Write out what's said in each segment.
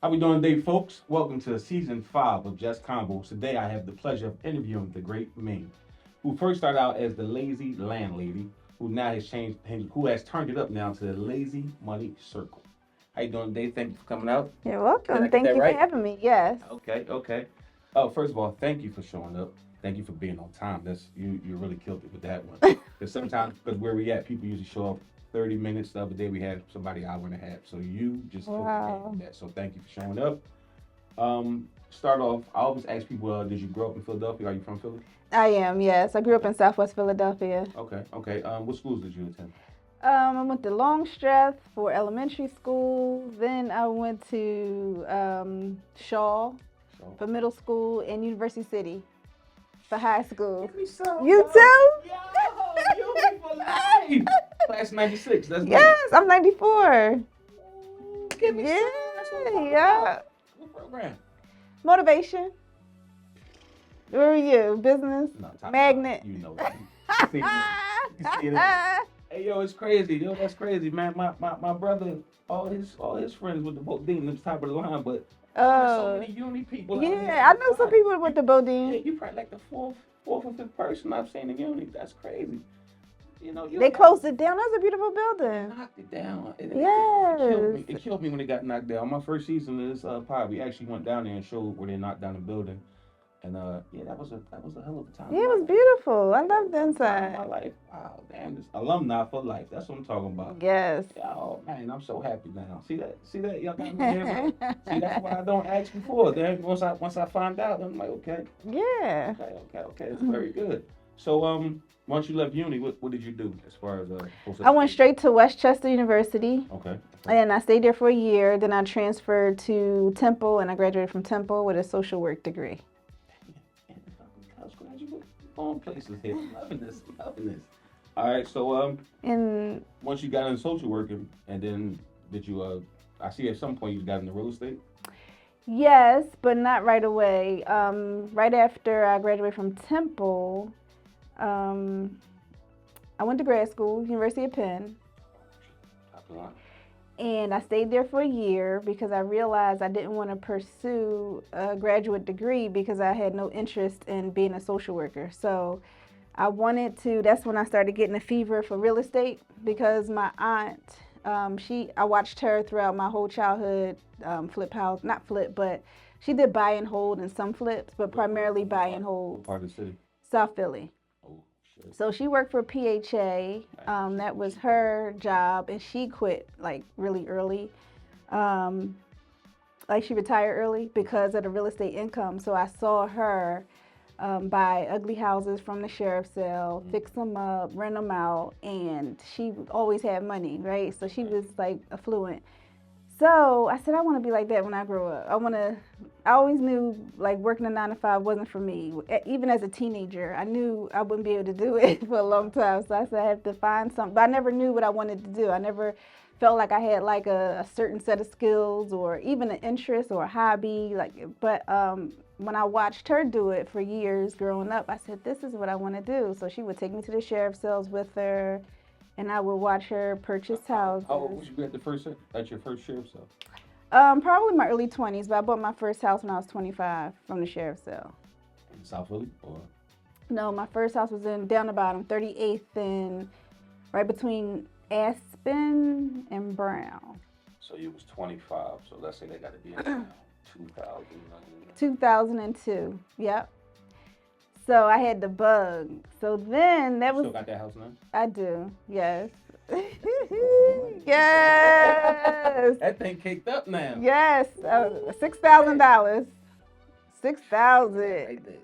How we doing today, folks? Welcome to season 5 of Just Convos. Today, I have the pleasure of interviewing the great Ming, who first started out as the lazy landlady, who has turned it up now to the lazy money circle. How you doing today? Thank you for coming out. You're Did I welcome. get Thank that you for right? having me. Yes. Okay, okay. Oh, first of all, thank you for showing up. Thank you for being on time. That's you really killed it with that one. Because sometimes, because where we at, people usually show up 30 minutes. The other day we had somebody hour and a half. So you just killed the game Wow. with that. So thank you for showing up. Start off. I always ask people, did you grow up in Philadelphia? Are you from Philly? I am, yes. I grew up Okay. in Southwest Philadelphia. Okay. Okay. What schools did you attend? I went to Longstreth for elementary school. Then I went to Shaw So, for middle school and University City for high school. give me some. You Yo, too? yo, you for life. Class 96. That's me. Yes, I'm 94. Give me Yeah, some. That's what I'm talking yeah. about. What program? Motivation. Where were you? Business? No, top Magnet. You know it. You see it. You see it. Hey yo, it's crazy. Yo, that's crazy, man. My brother, all his friends with the boat Dean at the top of the line, but there's so Oh, many uni people out here. yeah. I know some people with the Yeah, Bodine. you probably like the fourth or fifth person I've seen in uni. That's crazy. You They don't got closed it down. That was a beautiful building. knocked it down. It killed me. Yes. It killed me when it got knocked down. My first season of this pod, we actually went down there and showed where they knocked down the building. And yeah, that was a hell of a time Yeah, in it my was life. beautiful. I loved the Time in my inside. life. Wow, damn, this alumni for life. That's what I'm talking about. Yes. Yeah, oh man, I'm so happy now. See that? See that? Y'all got me here. See, that's why I don't ask before. Then once I find out, I'm like, okay, Yeah. okay. It's very good. So once you left uni, what did you do as far as post I went education? straight to Westchester University Okay. and I stayed there for a year. Then I transferred to Temple and I graduated from Temple with a social work degree. And the fucking college graduate, going places here. I'm loving this. I'm loving this. All right. So And once you got into social working, and then did you I see at some point you got into real estate. yes, but not right away. Right after I graduated from Temple, um, I went to grad school, University of Penn. Top of the line. And I stayed there for a year because I realized I didn't want to pursue a graduate degree because I had no interest in being a social worker. So I wanted to, that's when I started getting a fever for real estate because my aunt, I watched her throughout my whole childhood flip house, not flip, but she did buy and hold and some flips, but primarily buy and What hold. part of the city? South Philly. Oh shit. So she worked for PHA. That was her job, and she quit like really early. Um, like she retired early because of the real estate income. So I saw her buy ugly houses from the sheriff's sale, fix them up, rent them out, and she always had money, right? So she was like affluent. So I said, I want to be like that when I grow up. I always knew like working a 9 to 5 wasn't for me. Even as a teenager, I knew I wouldn't be able to do it for a long time. So I said, I have to find something. But I never knew what I wanted to do. I never felt like I had like a certain set of skills or even an interest or a hobby. But when I watched her do it for years growing up, I said, this is what I want to do. So she would take me to the sheriff's sales with her and I would watch her purchase houses. How old was you at your first sheriff's sale? Probably my early 20s, but I bought my first house when I was 25 from the sheriff's sale. In South Philly, or No, my first house was in down the bottom, 38th and right between Aspen and Brown. so you was 25. So let's say they got to be in 2000. 2002. Yep. So I had the bug. So then that You was still got that house now? I do. Yes. Yes. That thing caked up now. Yes. $6,000. 6,000. Right there.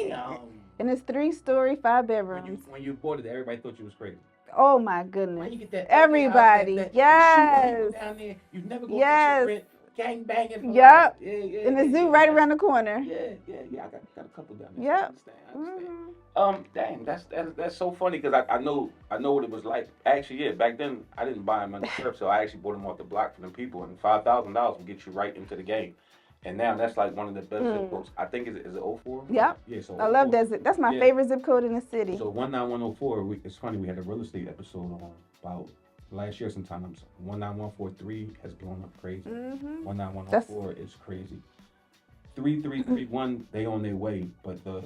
Damn. And it's 3-story, 5 When bedrooms. you bought it, everybody thought you was crazy. Oh my When goodness. you get that Everybody. that Yes. shooting people down there, you never go Yes. rent, gang banging. For Yep. life. Yeah. And the zoo right around the corner. Yeah. I got a couple down there. Yep. I understand. Mhm. Dang, that's so funny because I know what it was like. Actually, yeah, back then I didn't buy them on the surf, so I actually bought them off the block for them people, and $5,000 will get you right into the game. And now that's like one of the best zip codes. I think is it 04? Yep. Yeah, so I love 04. that. That's my Yeah. favorite zip code in the city. So 19104. It's funny we had a real estate episode on about last year sometimes 19143 has blown up crazy. Mm-hmm. 19104 is crazy. 3331 they on their way, but the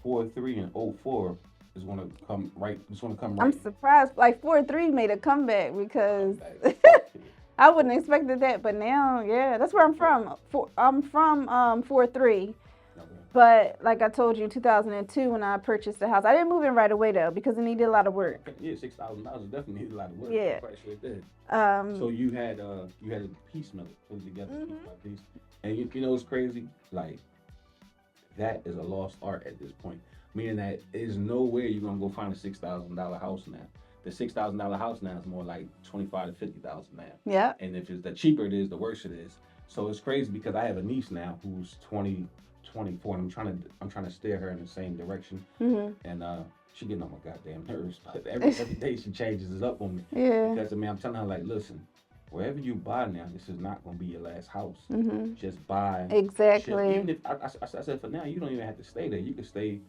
43 and 04 is gonna come right. It's gonna come right. I'm surprised. Like 4-3 made a comeback because I wouldn't expected that, but now, yeah, that's where I'm from. I'm from 4-3. But like I told you, 2002 when I purchased the house, I didn't move in right away though because it needed a lot of work. Yeah, $6,000 definitely needed a lot of work. Yeah. Sure it did. Um, So you had a piecemeal it, put it together piece by piece, and you know what's crazy? Like that is a lost art at this point. Meaning that there's nowhere you're gonna go find a $6,000 house now. The $6,000 house now is more like 25 to 50,000 now. yeah. And if it's the cheaper it is, the worse it is. So it's crazy because I have a niece now who's 20, 24, and I'm trying to steer her in the same direction. Mm-hmm. And she getting on my goddamn nerves. But every day she changes it up on me. Yeah. Because I mean I'm telling her like, listen, wherever you buy now, this is not gonna be your last house. Mm-hmm. Just buy. Exactly. Even if I said for now, you don't even have to stay there. You can stay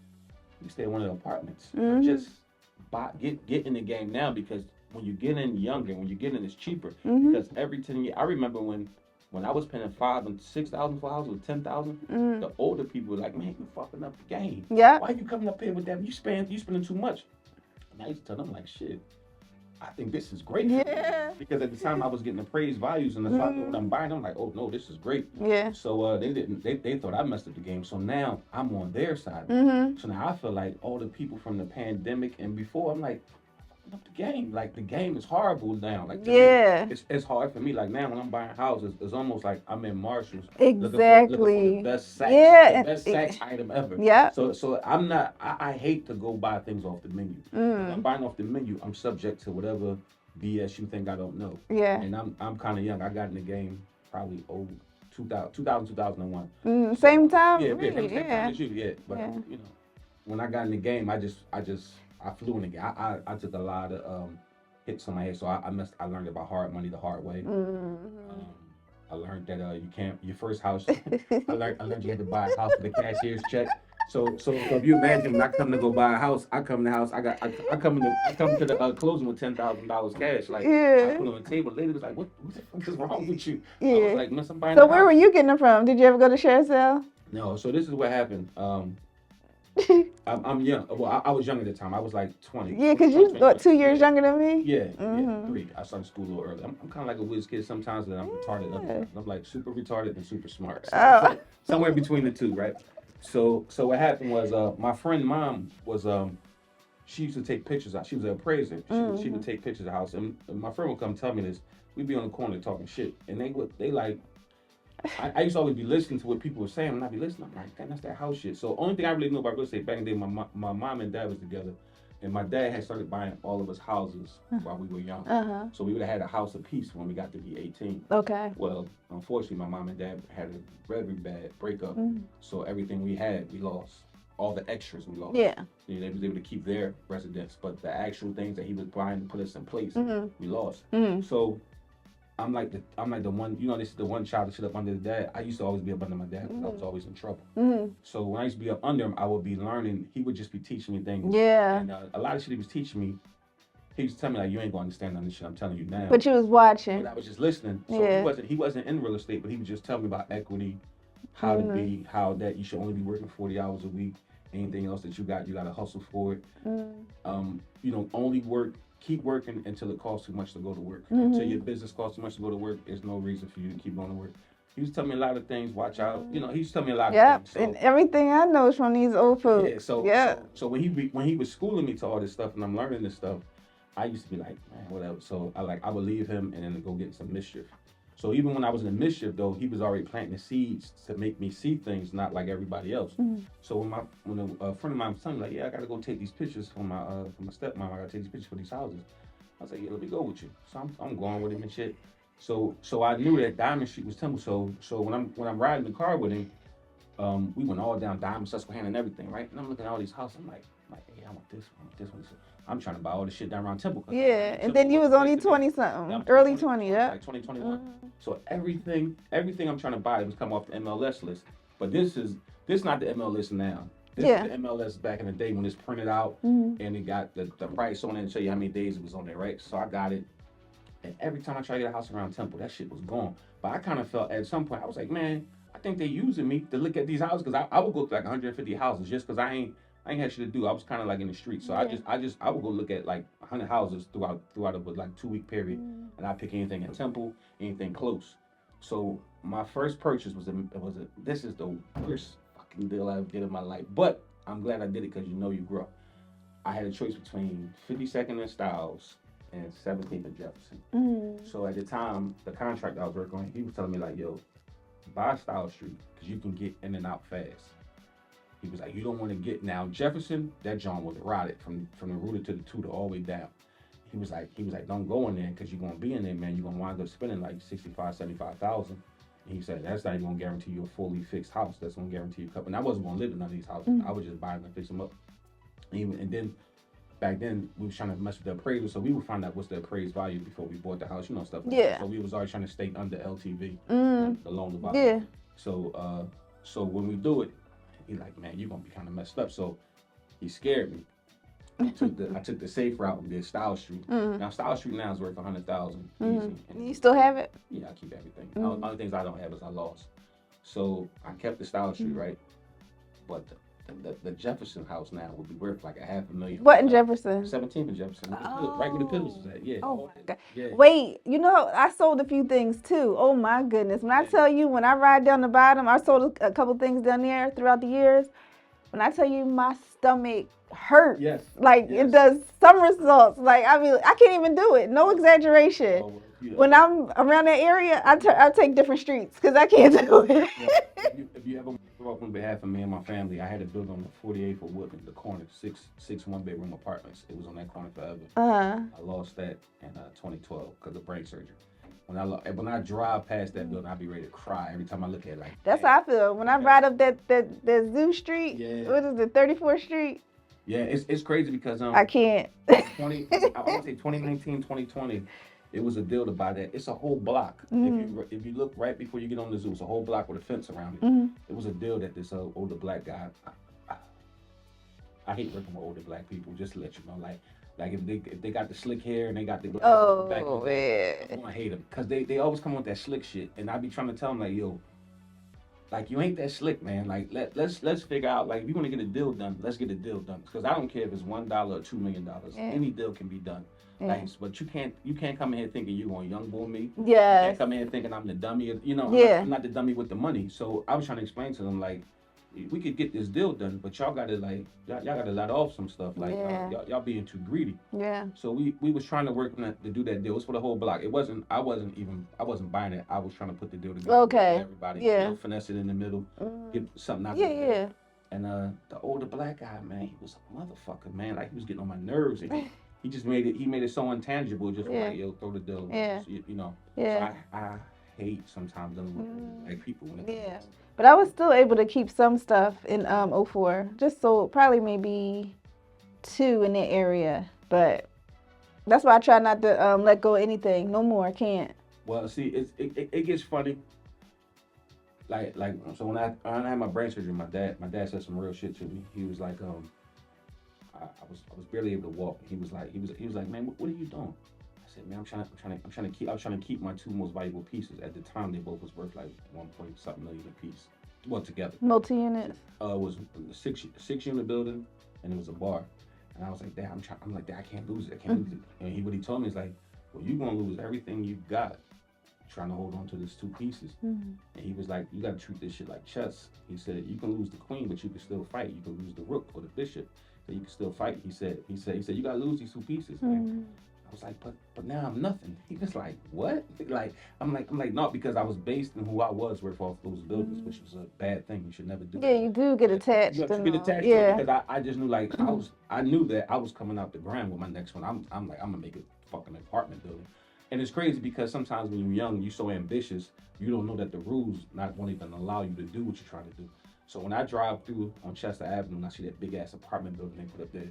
in one of the apartments. Mm-hmm. But just get in the game now because when you get in younger, when you get in, it's cheaper. Mm-hmm. Because every 10 years, I remember when I was paying $5,000 and $6,000 for a house with $10,000. The older people were like, man, you fucking up the game. Yeah. Why you coming up here with that? You spending too much. And I used to tell them like, shit, I think this is great. Yeah. Because at the time I was getting appraised values, and the fact that when I'm buying, I'm like, oh no, this is great. Yeah. So they thought I messed up the game. So now I'm on their side. Mm-hmm. So now I feel like all the people from the pandemic and before, I'm like, I'm up the game. Like the game is horrible now. Like to Yeah. me, it's hard for me. Like now when I'm buying houses, it's almost like I'm in Marshalls. Exactly. Looking for the best sax, Yeah, the best sax item ever. Yeah. So I'm not. I hate to go buy things off the menu. Mm. If I'm buying off the menu, I'm subject to whatever BS you think I don't know. Yeah. And I'm kind of young. I got in the game probably 2000, 2001. Same time. Yeah, really, same time as you. Yeah, but Yeah. you know, when I got in the game, I flew in the game. I took a lot of hits on my head, so I learned about hard money the hard way. Mm-hmm. I learned that you can't your first house. I learned you had to buy a house with a cashier's check. So if you imagine when I come to go buy a house, I come to the house. I come to the closing with $10,000 cash. Like Yeah. I put on the table. The lady was like, "What the fuck is wrong with you?" I Yeah. was like, "Miss, I'm buying So a where house." were you getting it from? Did you ever go to share sale? No. So this is what happened. I'm young. Well, I was young at the time. I was like 20. Yeah, because you 2 years yeah. younger than me. Yeah, Mhm. 3. I started school a little early. I'm kind of like a whiz kid sometimes, that I'm retarded other times. I'm like super retarded and super smart. So, Oh. somewhere between the two, right? So what happened was my friend mom was she used to take pictures out. She was an appraiser. She would take pictures of the house, and my friend would come tell me this. We'd be on the corner talking shit, and they like. I used to always be listening to what people were saying, and I'd be listening. I'm like, damn, that's that house shit. So only thing I really knew about real estate back in the day, my mom and dad was together, and my dad had started buying all of us houses while we were young. Uh-huh. So we would have had a house apiece when we got to be 18. Okay. Well, unfortunately, my mom and dad had a very bad breakup, so everything we had, we lost. All the extras we lost. Yeah. They was able to keep their residence, but the actual things that he was buying to put us in place, we lost. So I'm like the one, you know, this is the one child that sit up under the dad. I used to always be up under my dad because I was always in trouble. So when I used to be up under him, I would be learning. He would just be teaching me things. Yeah. And a lot of shit he was teaching me, he was telling me like, you ain't gonna understand none of this shit I'm telling you now. But you was watching. But I was just listening. So Yeah. he wasn't in real estate, but he was just telling me about equity, how to be, how that you should only be working 40 hours a week. Anything else that you gotta hustle for it. You know, only keep working until it costs too much to go to work. Until your business costs too much to go to work, there's no reason for you to keep going to work. He was telling me a lot of things. Watch out. You know, he was telling me a lot of things. So, and everything I know is from these old folks. Yeah. So when he was schooling me to all this stuff and I'm learning this stuff, I used to be like, man, whatever. So I would leave him and then go get some mischief. So even when I was in the mischief, though, he was already planting the seeds to make me see things not like everybody else. So when a friend of mine was telling me, like, yeah, I got to go take these pictures for my stepmom. I got to take these pictures for these houses. I was like, yeah, let me go with you. So I'm going with him and shit. So I knew that Diamond Street was Temple. So when I'm riding the car with him, we went all down Diamond, Susquehanna, and everything, right? And I'm looking at all these houses. I'm like, hey, I want this one, I want this one. So I'm trying to buy all this shit down around Temple. Yeah, and then you was only 20-something, early 20, yeah. Like 2021. So everything I'm trying to buy was come off the MLS list. But this not the MLS now. This is the MLS back in the day when it's printed out and it got the price on it and show you how many days it was on there, right? So I got it. And every time I tried to get a house around Temple, that shit was gone. But I kind of felt at some point, I was like, man, I think they using me to look at these houses because I would go to like 150 houses just because I ain't had shit to do. I was kind of like in the street, so Yeah. I would go look at like 100 houses throughout a like 2 week period, and I pick anything in Temple, anything close. So my first purchase was a this is the worst fucking deal I ever did in my life, but I'm glad I did it because you grow. I had a choice between 52nd and Styles and 17th and Jefferson. So at the time, the contract I was working on, he was telling me like, yo, buy Styles Street because you can get in and out fast. He was like, you don't want to get now Jefferson. That John was rotted from the rooter to the tutor all the way down. He was like, don't go in there because you're gonna be in there, man. You're gonna wind up spending like 65, 75,000. And he said that's not even gonna guarantee you a fully fixed house. That's gonna guarantee you a couple. And I wasn't gonna live in none of these houses. I was just buying them and fix them up. And then back then we was trying to mess with the appraisal, so we would find out what's the appraised value before we bought the house, stuff like that. So we was always trying to stay under LTV, the loan to value. Yeah. So when we do it, he like, man, you're gonna be kind of messed up. So he scared me. I took the safe route and did Style Street. Now Style Street now is worth 100,000 easy. And You still have it? yeah, I keep everything. The only things I don't have is I lost. So I kept the Style Street, right? But the Jefferson house now would be worth like $500,000. What in Jefferson? 17th and Jefferson. Right where the pillows was at. Yeah. Oh my God. Yeah. Wait, I sold a few things too. Oh my goodness. When I tell you, when I ride down the bottom, I sold a couple things down there throughout the years. When I tell you my stomach hurts. Yes. Like it does somersaults. Like I mean, I can't even do it. No exaggeration. Oh, yeah. When I'm around that area, I take different streets because I can't do it. If you ever talk on behalf of me and my family, I had a building on the 48th of Woodland, the corner, six one-bedroom apartments. It was on that corner forever. I lost that in 2012 because of brain surgery. When I drive past that building, I be ready to cry every time I look at it. Like that's how I feel when I ride up that Zoo Street. Yeah. What is it, 34th Street? Yeah, it's crazy because I can't. I want to say 2019, 2020. It was a deal to buy that. It's a whole block. If you look right before you get on the zoo, it's a whole block with a fence around it. It was a deal that this older black guy. I hate working with older black people. Just to let you know, like if they got the slick hair and they got the Oh back, man, I'm gonna hate them because they always come with that slick shit, and I be trying to tell them like, yo, like you ain't that slick, man. Like let's figure out like if you want to get a deal done, let's get a deal done. Because I don't care if it's $1 or $2 million. Any deal can be done. Like, but you can't come in here thinking you're gonna young boy me. Yes. You can't come in here thinking I'm the dummy. I'm not the dummy with the money. So I was trying to explain to them like, we could get this deal done, but y'all gotta y'all gotta let off some stuff. Like y'all being too greedy. Yeah. So we was trying to work on that, to do that deal. It was for the whole block. I wasn't buying it. I was trying to put the deal together. Okay. With everybody. Yeah. Finesse it in the middle. Get something out. Yeah. And the older black guy, man, he was a motherfucker, man. Like he was getting on my nerves. And he just made it so intangible. Just like, yo, throw the deal. Yeah. So, Yeah. So I hate sometimes dealing with like people when it comes to this. But I was still able to keep some stuff in 04. Just sold probably maybe 2 in that area. But that's why I try not to let go of anything. No more. I can't. Well, see, it gets funny. Like so when I had my brain surgery, my dad said some real shit to me. He was like, I was barely able to walk. He was like, man, what are you doing? I said, man, I'm trying to keep my 2 most valuable pieces. At the time, they both was worth like 1.something million a piece. Well, together. Multi-units. It was a six unit building, and it was a bar. And I was like, Dad, I'm like, Dad, I can't lose it. And what he told me is like, well, you're gonna lose everything you got trying to hold on to this 2 pieces. And he was like, you gotta treat this shit like chess. He said, you can lose the queen, but you can still fight. You can lose the rook or the bishop, but you can still fight. He said, you gotta lose these 2 pieces, man. I was like, but now I'm nothing. He was like, what? Like, I'm like, no, because I was based in who I was worth off those buildings, which was a bad thing. You should never do. Yeah, you do get attached. You get attached to it because I just knew like I knew that I was coming out the ground with my next one. I'm like, I'm gonna make a fucking apartment building. And it's crazy because sometimes when you're young, you're so ambitious, you don't know that the rules won't even allow you to do what you're trying to do. So when I drive through on Chester Avenue and I see that big ass apartment building they put up there,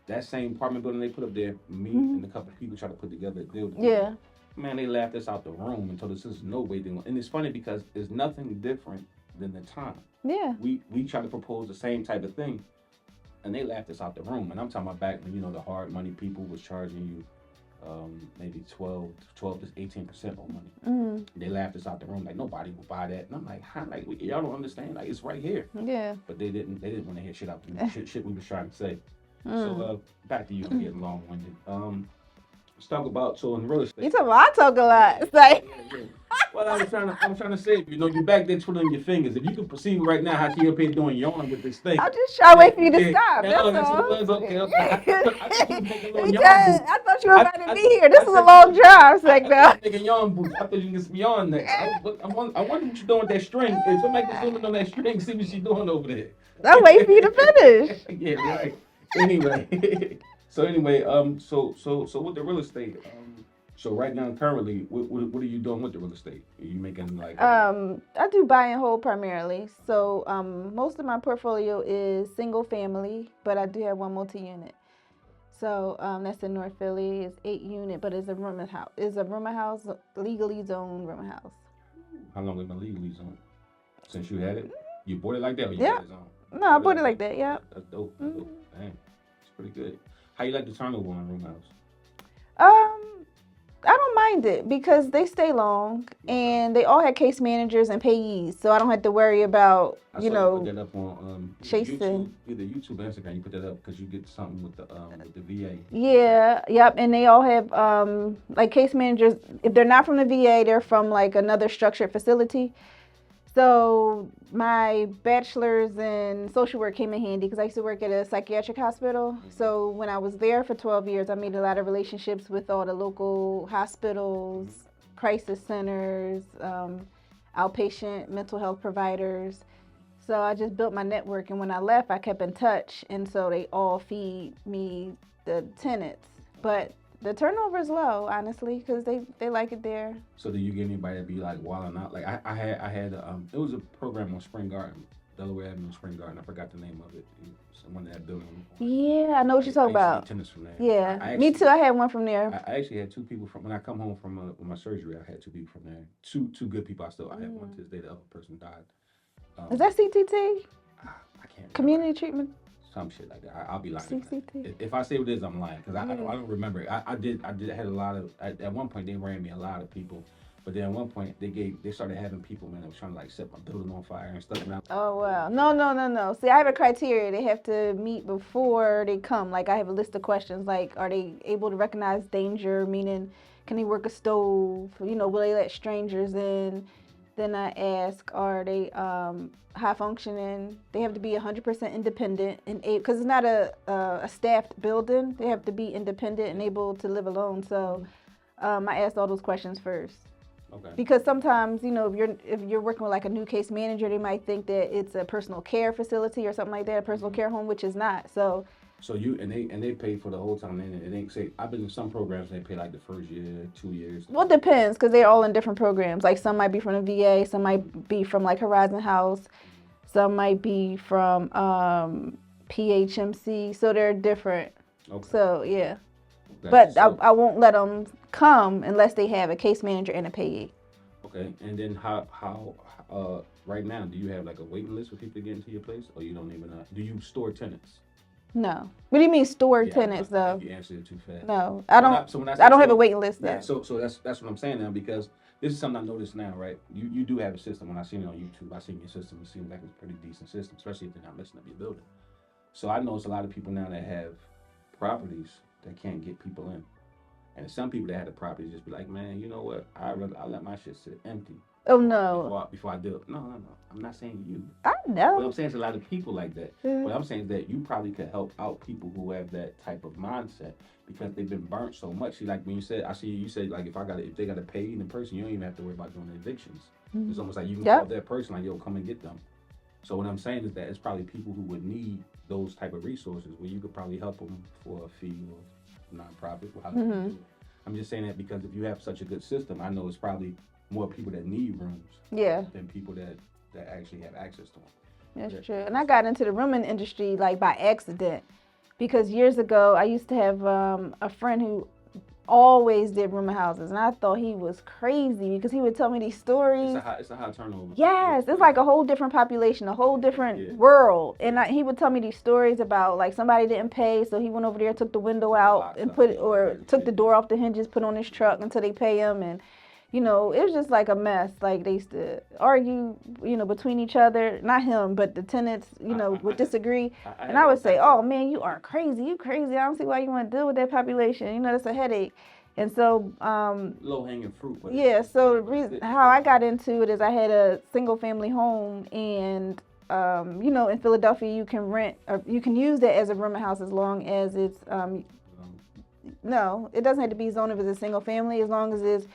that same apartment building they put up there, me and a couple of people try to put together a deal. Yeah. Man, they laughed us out the room and told us there's no way they want. And it's funny because there's nothing different than the time. Yeah. We try to propose the same type of thing, and they laughed us out the room. And I'm talking about back when the hard money people was charging you maybe 12 to 18% more money. Mm. They laughed us out the room like nobody will buy that, and I'm like, how? Like y'all don't understand? Like it's right here. Yeah. But they didn't want to hear shit out the shit we was trying to say. Mm. So back to you. I'm getting long winded. Let's talk about in real estate. You talk about I talk a lot. It's like Yeah. Well, I was trying to say, you know, you back there twiddling your fingers. If you could perceive right now how she up here doing yawn with this thing. I'm just trying to wait for you to stop. Yeah, That's that's all. what it was. Okay. I thought you was making little yawn boots. I thought you were about to be here. This is a long drive, I now. making yawn boots. I thought you could get some yawn next. I wonder what you're doing with that string. If somebody can zoom in on that string, see what she's doing over there. I'm waiting for you to finish. Yeah, right. Anyway, so with the real estate, so right now currently, what are you doing with the real estate? Are you making like? I do buy and hold primarily. So most of my portfolio is single family, but I do have one multi-unit. So that's in North Philly. It's 8-unit, but it's a rooming house. It's a rooming house, legally zoned rooming house. How long has it been legally zoned? Since you had it, you bought it like that, or you bought it zoned? No, I bought it like that. Yeah. That's dope. That's dope. Dang, it's pretty good. How you like the turnover on a room house? I don't mind it because they stay long and they all had case managers and payees, so I don't have to worry about you put that up on chasing. YouTube, either YouTube or Instagram. You put that up because you get something with the VA. Yeah, yep, and they all have like case managers. If they're not from the VA, they're from like another structured facility. So my bachelor's in social work came in handy because I used to work at a psychiatric hospital. So when I was there for 12 years, I made a lot of relationships with all the local hospitals, crisis centers, outpatient mental health providers. So I just built my network, and when I left, I kept in touch, and so they all feed me the tenants. But the turnover is low, honestly, because they like it there. So do you get anybody to be like wilding out? Like I had it was a program on Spring Garden, Delaware Avenue Spring Garden. I forgot the name of it. Someone that building. Yeah, I know what you're talking about. Tenants from there. Yeah, me too. I had one from there. I actually had 2 people from when I come home from with my surgery. I had 2 people from there. Two good people. I had one to this day. The other person died. Is that CTT? I can't. Community treatment. Some shit like that. I'll be lying. CCT. If I say what it is, I'm lying because I don't remember. I had a lot of. At one point, they ran me a lot of people, but then at one point they started having people, man, that was trying to like set my building on fire and stuff. Oh wow, no. See, I have a criteria they have to meet before they come. Like I have a list of questions. Like, are they able to recognize danger? Meaning, can they work a stove? You know, will they let strangers in? Then I ask, are they high functioning? They have to be 100% independent and because it's not a staffed building. They have to be independent and able to live alone. So I asked all those questions first. Okay. Because sometimes, you know, if you're working with like a new case manager, they might think that it's a personal care facility or something like that, a personal care home, which is not. So you and they pay for the whole time. And it ain't say I've been in some programs they pay like the first year, 2 years. Well, it depends because they're all in different programs. Like some might be from the VA, some might be from like Horizon House, some might be from PHMC. So they're different. Okay. So yeah, okay. But so, I won't let them come unless they have a case manager and a payee. Okay, and then how right now do you have like a waiting list for people to get into your place, or you don't even know? Do you store tenants? No. What do you mean store tenants though? You answered it too fast. No, I don't. I don't have a waiting list though. Yeah, so that's what I'm saying now because this is something I noticed now, right? You do have a system. When I seen it on YouTube, I seen your system. It seems like it's a pretty decent system, especially if they're not messing up your building. So I noticed a lot of people now that have properties that can't get people in, and some people that had the properties just be like, man, you know what? I let my shit sit empty. Oh no! Before I do it. No. I'm not saying you. I know. What I'm saying is a lot of people like that. What I'm saying is that you probably could help out people who have that type of mindset because they've been burnt so much. See, like when you said, you said like if they got to pay the person, you don't even have to worry about doing the evictions. It's almost like you can call that person like, yo, come and get them. So what I'm saying is that it's probably people who would need those type of resources where you could probably help them for a fee or nonprofit. I'm just saying that because if you have such a good system, I know it's probably more people that need rooms than people that actually have access to them. That's true. And I got into the rooming industry like by accident because years ago I used to have a friend who always did rooming houses, and I thought he was crazy because he would tell me these stories. It's a high turnover. Yes, it's like a whole different population, a whole different world. And he would tell me these stories about like somebody didn't pay, so he went over there, took the window out, and took the door off the hinges, put on his truck until they pay him, and it was just like a mess. Like they used to argue, between each other. Not him, but the tenants, would disagree. And I would say, "Oh man, you are crazy. You crazy. I don't see why you want to deal with that population. That's a headache." And so, low hanging fruit. Yeah. So the reason how I got into it is I had a single family home, and in Philadelphia you can rent, or you can use that as a rooming house as long as it's no, it doesn't have to be zoned if it's a single family, as long as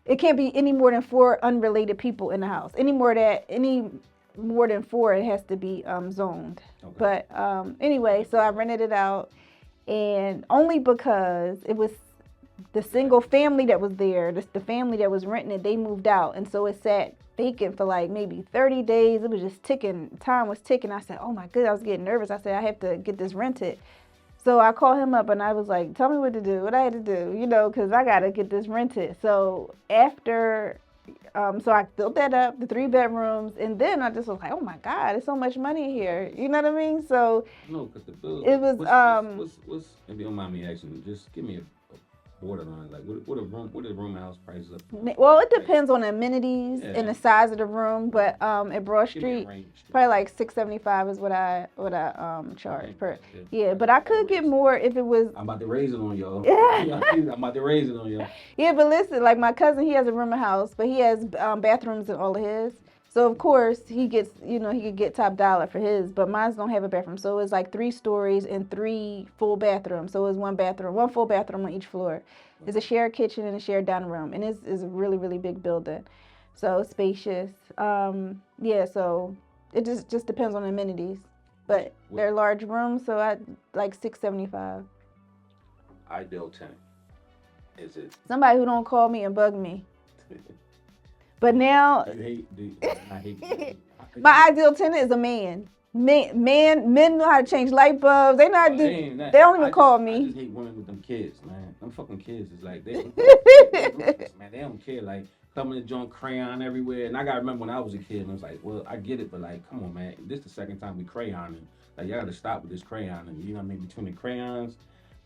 it can't be any more than 4 unrelated people in the house. Any more than 4, it has to be zoned. Okay. But anyway, so I rented it out, and only because it was the single family that was there, the family that was renting it, they moved out, and so it sat vacant for like maybe 30 days. It was just ticking. Time was ticking. I said, "Oh my goodness," I was getting nervous. I said, "I have to get this rented." So I called him up and I was like, "Tell me what to do, what I had to do, because I got to get this rented." So after, so I built that up, the 3 bedrooms, and then I just was like, "Oh my God, there's so much money here." You know what I mean? So no, because the bill. It was what's if you don't mind me asking, just give me a borderline, like what a room house prices up? Well, it depends on the amenities and the size of the room, but at Broad Street, probably like $675 is what I charge per. Yeah, but I could get more if it was. I'm about to raise it on y'all. I'm about to raise it on y'all. Yeah, but listen, like my cousin, he has a rooming house, but he has bathrooms in all of his. So of course he gets, he could get top dollar for his, but mine don't have a bathroom. So it's like 3 stories and 3 full bathrooms. So it's one full bathroom on each floor. It's a shared kitchen and a shared dining room, and it's a really, really big building. So it's spacious. Yeah. So it just depends on the amenities, but they're large rooms. So I like $675. Ideal tenant. Is it somebody who don't call me and bug me? But now, I hate my ideal tenant is a man. Men know how to change light bulbs. They not they don't even call me. I just hate women with them kids, man. Them fucking kids is like they man. They don't care. Like coming to joint crayon everywhere. And I gotta remember when I was a kid, and I was like, well, I get it, but like, come on, man. This the second time we crayoning. Like y'all gotta stop with this crayoning. You know what I mean? Between the crayons.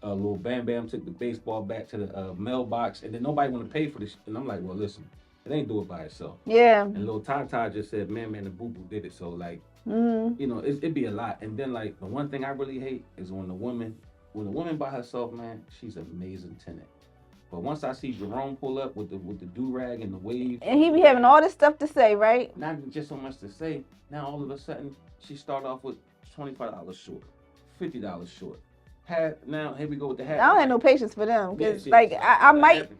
Little Bam Bam took the baseball back to the mailbox, and then nobody want to pay for this. And I'm like, well, listen. It ain't do it by itself. Yeah. And little Tata just said, man, the boo-boo did it. So, like, it'd be a lot. And then, like, the one thing I really hate is when the woman by herself, man, she's an amazing tenant. But once I see Jerome pull up with the do-rag and the wave. And he be having all this stuff to say, right? Not just so much to say. Now, all of a sudden, she start off with $25 short, $50 short. Now, here we go with the hat. I don't have no patience for them. Because, I might.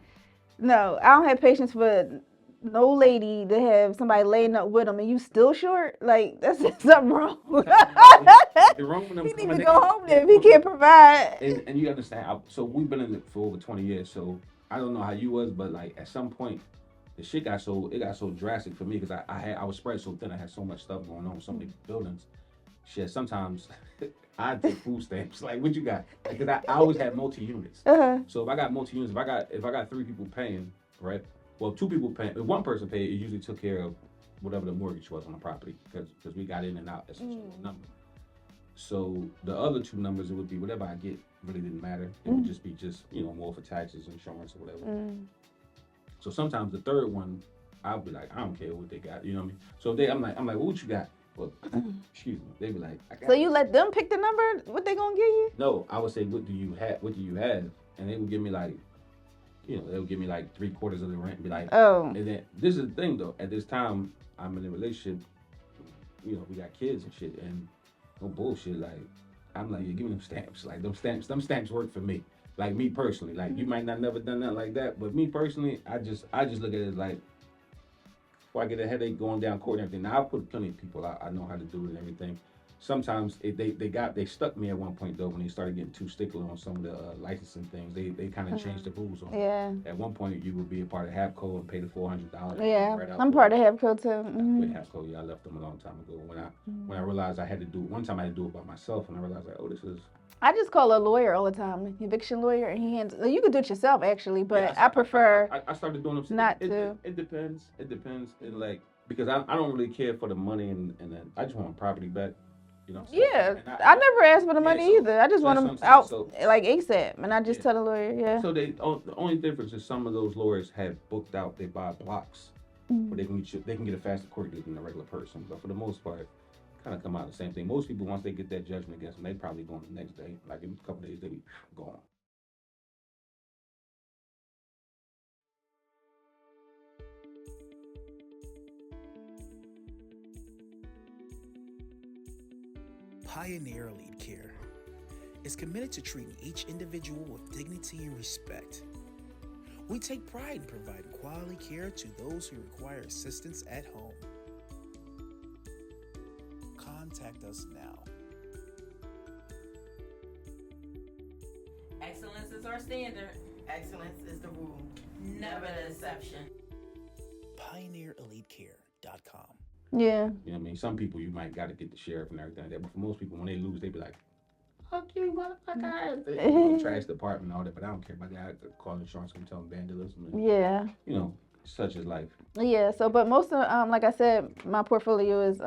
No, I don't have patience for no lady to have somebody laying up with them and you still short. Like, that's something wrong. He need to go home then if he can't provide. And you understand, so we've been in it for over 20 years, so I don't know how you was, but like at some point, the shit got so drastic for me because I was spread so thin. I had so much stuff going on, so many buildings. Shit, sometimes I take food stamps. Like, what you got? Because I always had multi-units. So if I got multi-units, if I got 3 people paying, right? Well, 2 people paying. If 1 person paid, it usually took care of whatever the mortgage was on the property because we got in and out as a number. So the other 2 numbers, it would be whatever I get. Really didn't matter. It would just be more for taxes, insurance, or whatever. So sometimes the 3rd one, I'll be like, I don't care what they got. You know what I mean? So I'm like, well, what you got? Well, excuse me. They be like, I got. So you let them pick the number? What they gonna give you? No, I would say, what do you have? And they would give me like, they would give me like 3/4 of the rent and be like, oh. And then this is the thing though. At this time, I'm in a relationship. We got kids and shit, and no bullshit. Like, I'm like, give me them stamps. Like them stamps work for me. Like me personally. Like you might not never done that like that, but me personally, I just look at it like. Before I get a headache going down court and everything. Now I put plenty of people out. I know how to do it and everything. sometimes they stuck me at one point though when they started getting too stickler on some of the licensing things. They kind of changed the rules on it. Yeah. At one point, you would be a part of HAPCO and pay the $400. Yeah. Right out I'm part of HAPCO too. with HAPCO. Yeah, I left them a long time ago. When I realized I had to do one time, I had to do it by myself, and I realized like, oh, this is. I just call a lawyer all the time, eviction lawyer, and he hands. You could do it yourself actually, but I prefer. I started doing them. Not to. It depends. It depends. It like because I don't really care for the money and I just want my property back. You know. Yeah, I never ask for the money either. I just want them out like ASAP, and I just tell the lawyer, yeah. So the only difference is some of those lawyers have booked out. They buy blocks, where they can get a faster court date than a regular person. But for the most part, kind of come out the same thing. Most people once they get that judgment against them, they probably go on the next day. Like in a couple days, they be gone. Pioneer Elite Care is committed to treating each individual with dignity and respect. We take pride in providing quality care to those who require assistance at home. Contact us now. Excellence is our standard. Excellence is the rule. Never the exception. PioneerEliteCare.com. Yeah. You know what I mean? Some people you might got to get the sheriff and everything like that, but for most people, when they lose, they be like, "Fuck you, motherfucker!" Trash department and all that, but I don't care about that. I could call insurance and tell them vandalism. And, yeah. You know, such is life. Yeah. So, but most of like I said, my portfolio is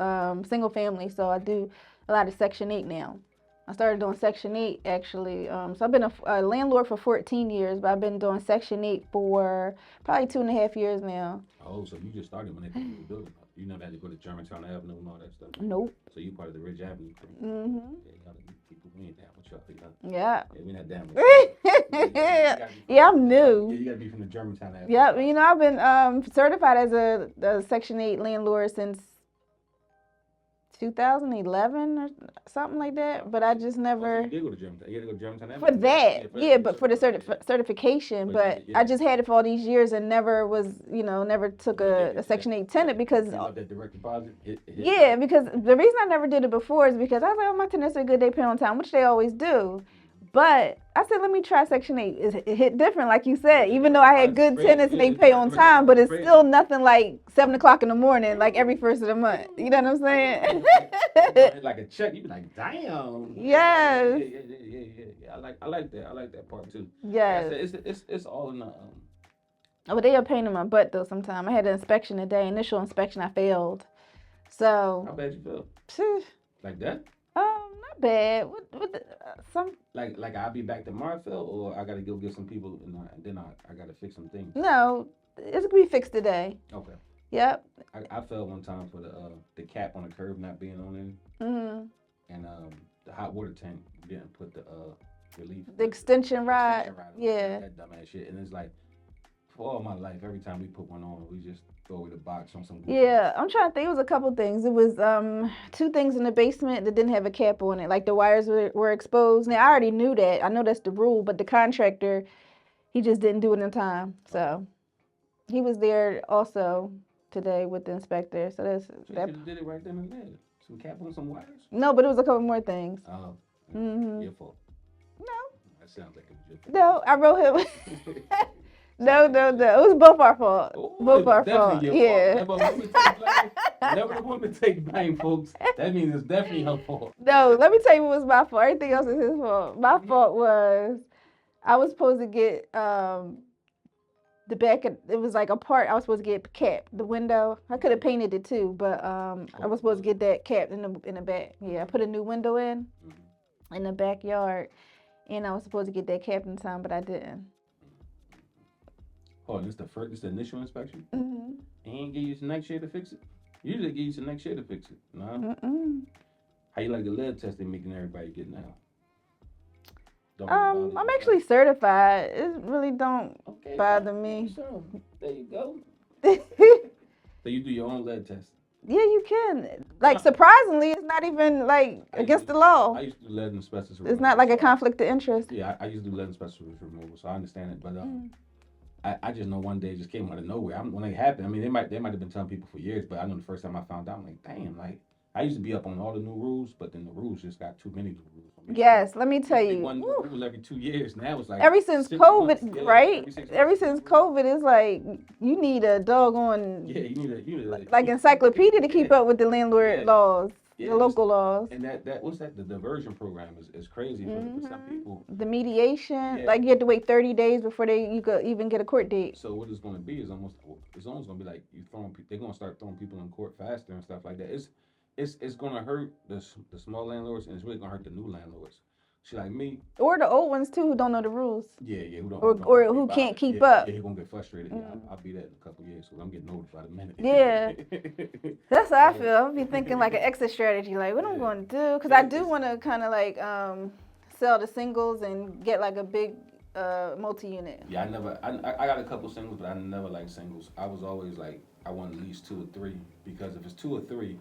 single family, so I do a lot of Section 8 now. I started doing Section 8 actually. So I've been a landlord for 14 years, but I've been doing Section 8 for probably 2.5 years now. Oh, so you just started when they put the building up. You never had to go to Germantown Avenue and all that stuff. Nope. So you part of the Ridge Avenue crew. Mm-hmm. Yeah, y'all people, we ain't down with y'all. Yeah. Yeah, we not down with y'all. Yeah, I'm new. Yeah, you gotta be from the Germantown Avenue. Yeah, you know, I've been certified as a Section 8 landlord since 2011 or something like that, but I just never. You did go to Germantown. You had to go to Germantown Avenue. For that, yeah, but for the certification, but I just had it for all these years and never was, never took a Section 8 tenant because. You love that direct deposit? Yeah, because the reason I never did it before is because I was like, oh, my tenants are good, they pay on time, which they always do. But I said, let me try Section 8. It hit different, like you said. Even though I had good tenants and they pay on time, but it's still nothing like 7 o'clock in the morning, like every first of the month. You know what I'm saying? Like a check, you be like, damn. Yes. Yeah. I like that. I like that part too. Yes. It's all in the. But they are paying in my butt though. Sometimes I had an inspection today. Initial inspection, I failed. So. How bad you feel? Like that? Not bad. Some. Like I'll be back tomorrow, Phil, or I gotta go get some people, and then I gotta fix some things. No, it's gonna be fixed today. Okay. Yep. I fell one time for the cap on the curb not being on it, and the hot water tank didn't put the relief. The extension rod. Yeah. That dumbass shit, and it's like for all my life, every time we put one on, we just throw away the box on some. Yeah, I'm trying to think. It was a couple things. It was 2 things in the basement that didn't have a cap on it. Like the wires were exposed. Now I already knew that. I know that's the rule, but the contractor, he just didn't do it in time. So he was there also today with the inspector. So that's that. You did it right then and there. Some cap on some wires. No, but it was a couple more things. Oh. Your fault. No. That sounds like it was your fault. No, I wrote him. No. It was both our fault. Oh, both our fault. Yeah. Whenever the woman take blame, folks, that means it's definitely her fault. No, let me tell you what was my fault. Everything else is his fault. My fault was I was supposed to get the back of, it was like a part I was supposed to get capped, the window. I could have painted it too, but I was supposed to get that capped in the back. Yeah, I put a new window in the backyard, and I was supposed to get that capped in time, but I didn't. Oh, this the initial inspection? Mm-hmm. He ain't give you some next year to fix it? Usually give you some next year to fix it. No? How you like the lead test they making everybody get now? I'm actually certified. It really don't bother me. So, there you go. So you do your own lead test? Yeah, you can. Like, surprisingly, it's not even, like, against the law. I used to do lead and asbestos removal. It's not like a conflict of interest. Yeah, I used to do lead and asbestos removal, so I understand it. But I just know one day it just came out of nowhere. When it happened, I mean, they might have been telling people for years, but I know the first time I found out, I'm like, damn, like, I used to be up on all the new rules, but then the rules just got too many new rules. Yes, let me tell They you. one new rule every 2 years. Now it's like Ever since 6 COVID, months. Yeah, right? every 6 Ever months. since COVID, it's like you need a doggone Yeah, you need like encyclopedia to keep yeah, up with the landlord yeah, laws, yeah, the local laws. and that what's that? The diversion program is crazy for some people. The mediation, Yeah. like you have to wait 30 days before you could even get a court date. So what it's going to be is it's almost going to be like they're going to start throwing people in court faster and stuff like that. It's going to hurt the small landlords, and it's really going to hurt the new landlords. See, like me, Or the old ones too who don't know the rules. yeah, who don't, Or know who about can't it. keep Yeah, up. yeah, he gonna get frustrated. Yeah, I'll be that in a couple of years, so I'm getting older by the minute. Yeah. That's how I feel. I'll be thinking like an exit strategy, like what I'm going to do, because I do want to kind of like sell the singles and get like a big multi-unit. Yeah, I got a couple singles, but I never liked singles. I was always like, I want at least 2 or 3, because if it's 2 or 3,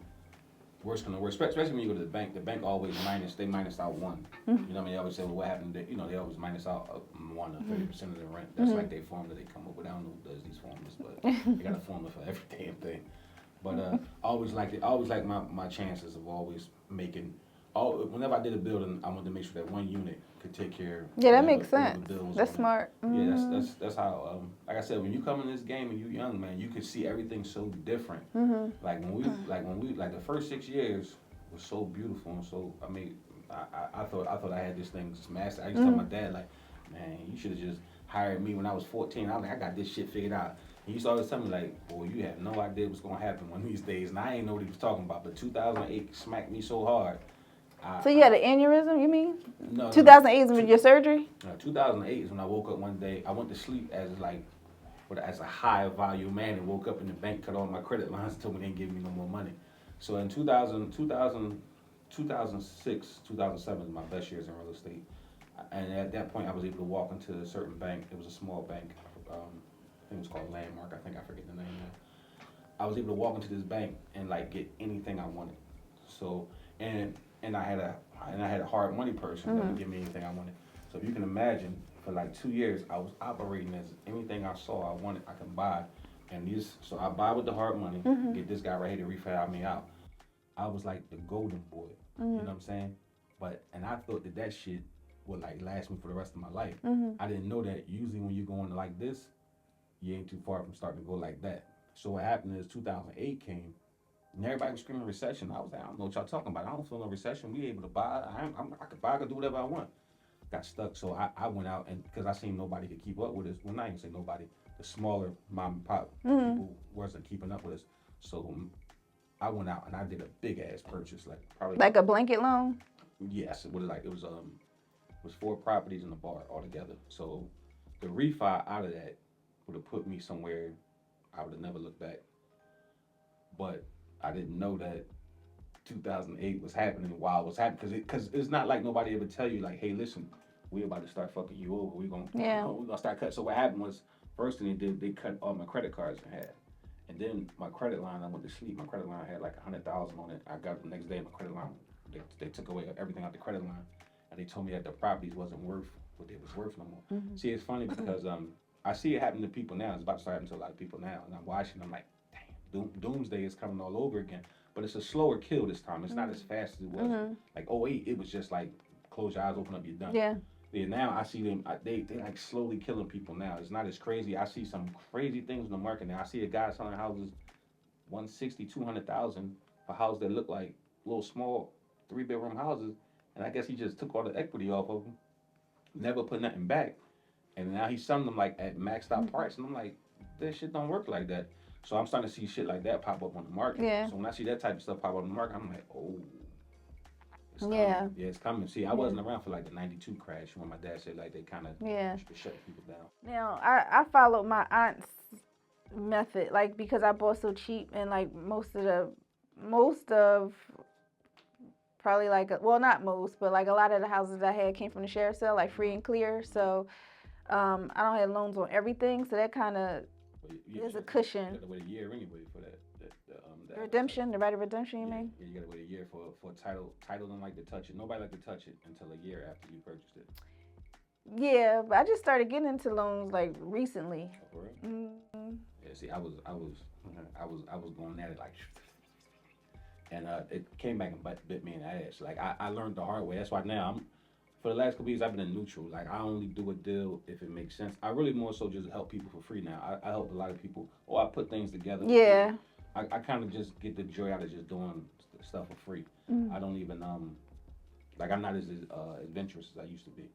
worst gonna work. Especially when you go to the bank always minus out 1. You know what I mean? They always say, well, what happened? They always minus out 1 or 30% of the rent. That's like their formula they come up with. I don't know who does these formulas, but they got a formula for every damn thing. But I always liked it. I always liked my chances of always making. Whenever I did a building, I wanted to make sure that 1 unit could take care of. Yeah, that makes sense. That's smart. Yeah, that's how. Like I said, when you come in this game and you young, man, you can see everything so different. Like when we the first 6 years was so beautiful, and so I mean, I thought I had this thing smashed. I used to tell my dad, like, man, you should have just hired me when I was 14. I was like, I got this shit figured out. He used to always tell me, like, boy, you have no idea what's gonna happen one of these days, and I ain't know what he was talking about. But 2008 smacked me so hard. So you had an aneurysm, you mean? No. 2008 is when your surgery? 2008 is when I woke up one day. I went to sleep as a high volume man, and woke up and the bank cut all my credit lines and told me they didn't give me no more money. So in 2006, 2007 is my best years in real estate. And at that point, I was able to walk into a certain bank. It was a small bank. I think it was called Landmark. I think I forget the name now. I was able to walk into this bank and like get anything I wanted. So and I had a hard money person that would give me anything I wanted. So if you can imagine, for like 2 years, I was operating as anything I saw I wanted, I could buy. So I buy with the hard money, get this guy right here to refi me out. I was like the golden boy, you know what I'm saying? And I thought that shit would like last me for the rest of my life. I didn't know that usually when you're going like this, you ain't too far from starting to go like that. So what happened is 2008 came, and everybody was screaming recession. I was like, I don't know what y'all talking about. I don't feel no recession. We able to buy. I could buy. I could do whatever I want. Got stuck. So I went out, and because I seen nobody could keep up with us. Well, not even say nobody. The smaller mom and pop people wasn't keeping up with us. So I went out and I did a big ass purchase, like probably Like a blanket loan? Yes, it was 4 properties in the bar altogether. So the refi out of that would have put me somewhere I would have never looked back. But I didn't know that 2008 was happening while it was happening, because it's not like nobody ever tell you like, hey, listen, we about to start fucking you over. We're gonna start cutting. So what happened was, first thing they did, they cut all my credit cards in half, and then my credit line. I went to sleep. My credit line had like 100,000 on it. I got the next day my credit line. They took away everything out the credit line, and they told me that the properties wasn't worth what they was worth no more. See, it's funny because I see it happen to people now. It's about to start happening to a lot of people now, and I'm watching. I'm like, doomsday is coming all over again, but it's a slower kill this time. It's not as fast as it was. Like 08, it was just like close your eyes, open up, you're done. Yeah. Yeah, now I see them. They like slowly killing people now. It's not as crazy. I see some crazy things in the market now. I see a guy selling houses 160, 200,000 for houses that look like little small 3-bedroom houses, and I guess he just took all the equity off of them, never put nothing back, and now he's selling them like at maxed out price, and I'm like, that shit don't work like that. So I'm starting to see shit like that pop up on the market. Yeah. So when I see that type of stuff pop up on the market, I'm like, oh, it's Yeah. coming. Yeah, it's coming. See, I wasn't around for like the '92 crash when my dad said like they kind of shut people down. Now I followed my aunt's method, like because I bought so cheap, and like most of probably like not most, but like a lot of the houses I had came from the sheriff's sale, like free and clear. So I don't have loans on everything, so that kind of is a cushion. You gotta wait a year anyway for that redemption, the right of redemption, you mean? Yeah, you gotta wait a year for title. Title don't like to touch it. Nobody like to touch it until a year after you purchased it. Yeah, but I just started getting into loans like recently. Oh, for real? Yeah, see, I was going at it like, and it came back and bit me in the ass. Like I learned the hard way. That's why now for the last couple years I've been in neutral. Like I only do a deal if it makes sense. I really more so just help people for free now. I help a lot of people. Or I put things together. Yeah. I kind of just get the joy out of just doing stuff for free. I don't even like I'm not as adventurous as I used to be.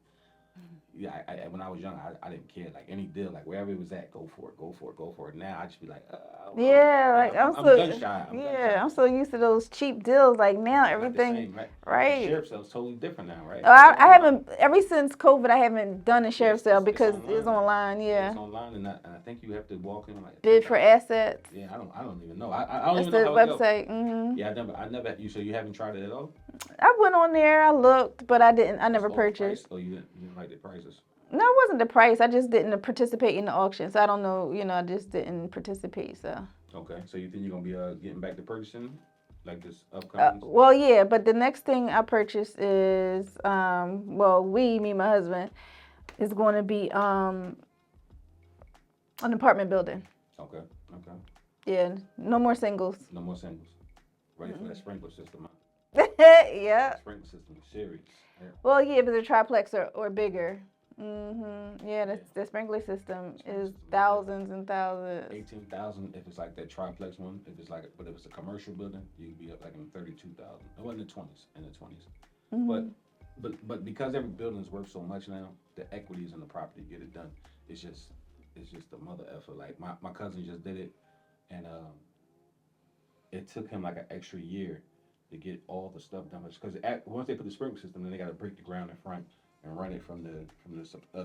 Yeah, when I was young, I didn't care. Like any deal, like wherever it was at, go for it, go for it, go for it. Now I just be like, yeah, like I'm so gun shy. I'm so used to those cheap deals. Like now Not everything, the same, right? right? The sheriff sale is totally different now, right? I haven't ever since COVID. I haven't done a sheriff sale because it's online. Yeah, it's online, and I think you have to walk in like bid for assets. Yeah, I don't even know. I don't That's even know the how it goes. website. Mm-hmm. Yeah, I never. So you haven't tried it at all? I went on there. I looked, but I didn't. I never Low price? purchased. Oh, you didn't like the prices? No, it wasn't the price. I just didn't participate in the auction. So I don't know. I just didn't participate. So. Okay, so you think you're gonna be getting back to purchasing, like this upcoming? Well, yeah, but the next thing I purchased is me, my husband, is going to be an apartment building. Okay. Yeah, no more singles. No more singles. Ready for that sprinkler system? Yeah. Sprinkler system is serious. Yeah. Well, yeah, but the triplex or bigger. Yeah, the sprinkler system is thousands and thousands. 18,000 if it's like that triplex one. If it's but if it's a commercial building, you'd be up like in 32,000. It wasn't the 20s. But because every building's worth so much now, the equities in the property get it done. It's just the mother effort. Like my cousin just did it, and it took him like an extra year to get all the stuff done. Because once they put the sprinkler system, then they got to break the ground in front and run it from the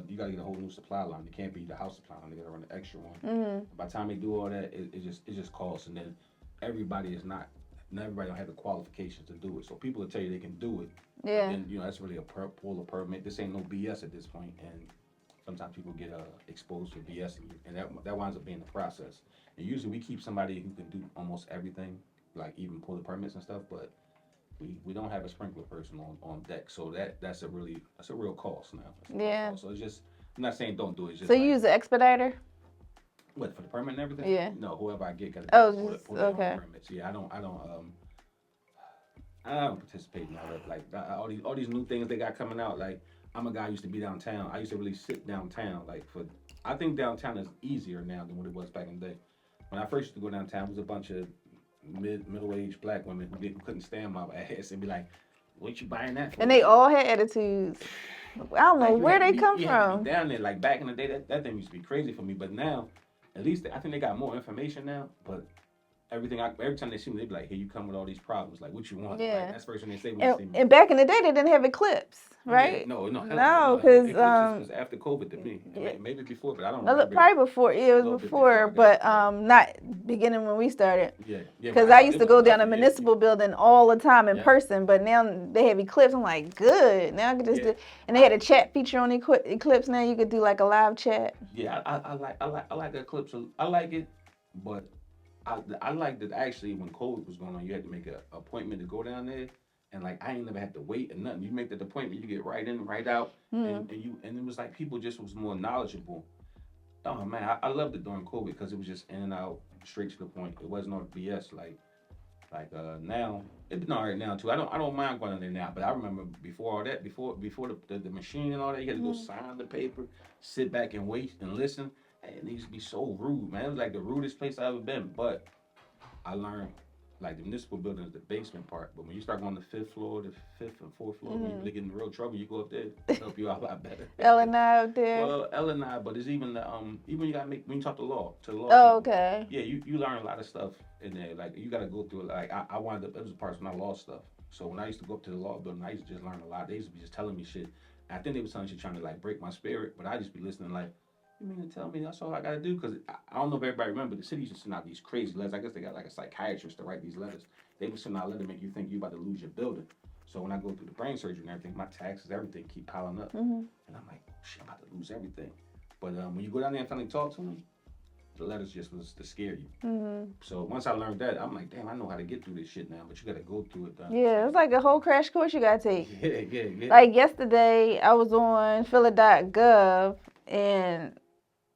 you got to get a whole new supply line. It can't be the house supply line. They got to run the extra one. By the time they do all that, it just costs. And then everybody don't have the qualifications to do it. So people will tell you they can do it. Yeah. And that's really a pull a permit. This ain't no BS at this point. And sometimes people get exposed to BS, and that winds up being the process. And usually we keep somebody who can do almost everything, like even pull the permits and stuff, but we don't have a sprinkler person on deck, so that's a real cost now. Yeah. So it's just, I'm not saying don't do it. It's just so you use an expediter? What, for the permit and everything? Yeah. No, whoever I get got to pull okay. permits. Yeah, I don't participate in all that. Like all these new things they got coming out. Like I'm a guy who used to be downtown. I used to really sit downtown. I think downtown is easier now than what it was back in the day. When I first used to go downtown, it was a bunch of middle-aged black women who couldn't stand my ass and be like, "What you buying that for?" And they all had attitudes. I don't know where they come from. Down there, like back in the day, that thing used to be crazy for me. But now, at least I think they got more information now. But every time they see me, they be like, "Here you come with all these problems. Like, what you want?" Yeah. Like, that's the first thing they say when they see me. And back in the day, they didn't have Eclipse, right? Yeah, no, because it was after COVID to me. Yeah. Maybe before, but I don't know. Probably before. Yeah, it was before, but not beginning when we started. Yeah. Because I used to go down a municipal building all the time in person, but now they have Eclipse. I'm like, good. Now I can just do. And they had a chat feature on Eclipse. Now you could do like a live chat. Yeah, I like the Eclipse. I like it, but I like that actually when COVID was going on, you had to make an appointment to go down there, and like I ain't never had to wait or nothing. You make that appointment, you get right in, right out, and it was like people just was more knowledgeable. Oh man, I loved it during COVID because it was just in and out, straight to the point. It wasn't no BS like now. It's not right now too. I don't mind going in there now, but I remember before all that, before the machine and all that, you had to go sign the paper, sit back and wait and listen. It used to be so rude, man. It was like the rudest place I ever been. But I learned, like the municipal building is the basement part. But when you start going to the 5th floor, the 5th and 4th floor, when you get in real trouble, you go up there. It'll help you out a lot better. L&I up there. Well, L&I, but it's even the even you gotta when you talk to the law Oh, people, okay. Yeah, you learn a lot of stuff in there. Like you gotta go through it. Like I wound up. It was the parts when I lost stuff. So when I used to go up to the law building, I used to just learn a lot. They used to be just telling me shit. I think they was telling shit trying to like break my spirit, but I just be listening like. You mean to tell me that's all I gotta do? Because I don't know if everybody remember, the city used to send out these crazy letters. I guess they got like a psychiatrist to write these letters. They would send out a letter to make you think you about to lose your building. So when I go through the brain surgery and everything, my taxes, everything keep piling up. And I'm like, oh, shit, I'm about to lose everything. But when you go down there and finally talk to them, the letters just was to scare you. So once I learned that, I'm like, damn, I know how to get through this shit now. But you gotta go through it. Yeah, it's like a whole crash course you gotta take. Yeah. Like yesterday, I was on Phila.gov and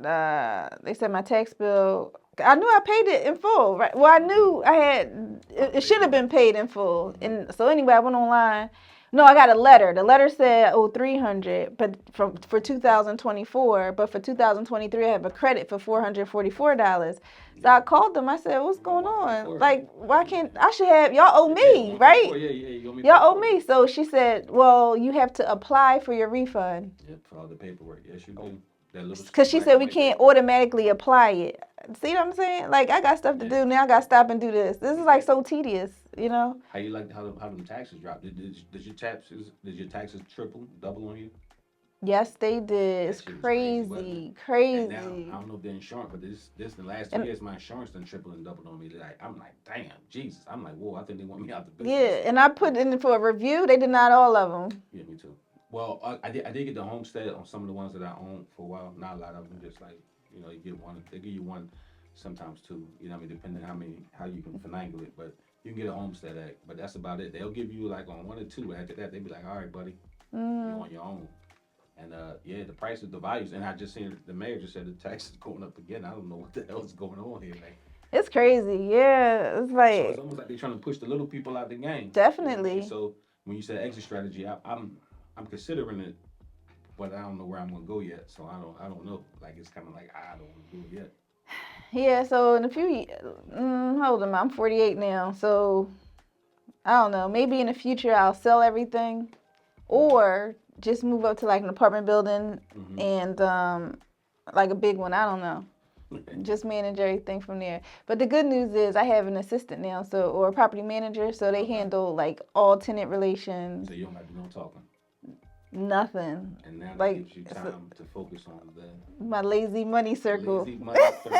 they said my tax bill I knew I paid it in full, right? Well, I knew I had, it should have been paid in full. And so anyway, I went online. No, I got a letter. The letter said, oh, $300, but for 2024, but for 2023, I have a credit for $444. So I called them. I said, what's going on? Like, why can't, I should have, y'all owe me, right? Yeah, you owe me. Y'all owe me. So she said, well, you have to apply for your refund. Yeah, for all the paperwork. Yes, you do. Because she said we can't automatically apply it. See what I'm saying? Like, I got stuff to do now. I got to stop and do this. This is like so tedious, you know? How you like how them taxes dropped? Did your taxes triple, double on you? Yes, they did. It's crazy. And now, I don't know if the insurance, but this the last 2 years, my insurance done tripled and doubled on me. Like, I'm like, damn, Jesus. I'm like, whoa, I think they want me out the business. Yeah, and I put in for a review. They denied all of them. Yeah, me too. Well, I did get the homestead on some of the ones that I owned for a while. Not a lot of them, just like, you know, you get one. They give you one, sometimes two. You know what I mean? Depending how you can finagle it. But you can get a homestead act. But that's about it. They'll give you like on 1 or 2. After that, they'll be like, all right, buddy, you're on your own. And yeah, the prices, the values. And I just seen the mayor just said the taxes going up again. I don't know what the hell is going on here, man. It's crazy. Yeah, it's like. So it's almost like they're trying to push the little people out the game. Definitely. You know? So when you said exit strategy, I'm considering it, but I don't know where I'm gonna go yet. So I don't know. Like, it's kind of like I don't want to do it yet. Yeah. So in a few, hold on, I'm 48 now. So I don't know. Maybe in the future I'll sell everything, or just move up to like an apartment building and like a big one. I don't know. Just manage everything from there. But the good news is I have an assistant now, or a property manager, so they handle like all tenant relations. So you don't have to do no talking. Nothing. And now like, that gives you time to focus on my lazy money circle. Lazy money circle.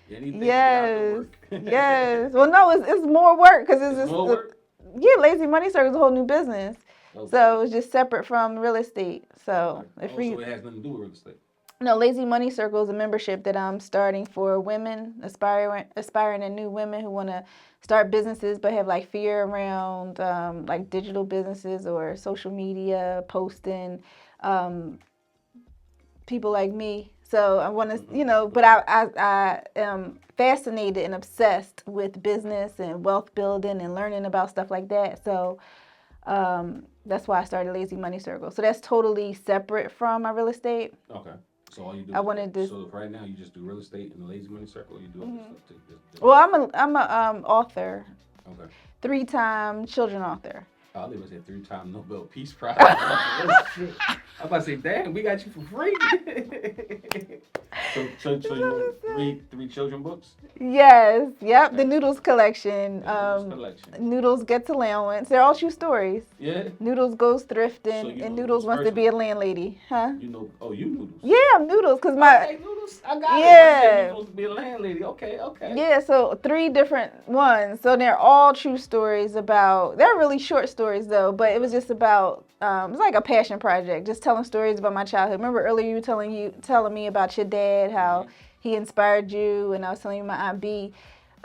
Yes. Yes. Well, no, it's more work because it's more work? Yeah, lazy money circle is a whole new business. Okay. So it's just separate from real estate. So so it has nothing to do with real estate. No, Lazy Money Circle is a membership that I'm starting for women, aspiring and new women who want to start businesses but have like fear around like digital businesses or social media posting, people like me. So I want to, but I am fascinated and obsessed with business and wealth building and learning about stuff like that. So that's why I started Lazy Money Circle. So that's totally separate from my real estate. Okay. So all you do. So right now you just do real estate in the Lazy Money Circle. Or you do other stuff too. Well, I'm a author. Okay. 3-time children author. I was gonna say 3-time Nobel Peace Prize. I'm about to say, damn, we got you for free. so you read 3 children books? Yes. Yep. Okay. The Noodles collection. Collection. Noodles Gets Allowance. They're all true stories. Yeah. Noodles Goes Thrifting, and Noodles Wants to Be a Landlady. Huh? You Noodles. Yeah, I'm Noodles because my. Okay, Noodles. I got it. Yeah. Noodles to be a landlady. Okay. Yeah. So 3 different ones. So they're all true stories about. They're really short stories though, but it was just about. It's like a passion project, just telling stories about my childhood. Remember earlier you telling me about your dad, how he inspired you, and I was telling you my Aunt B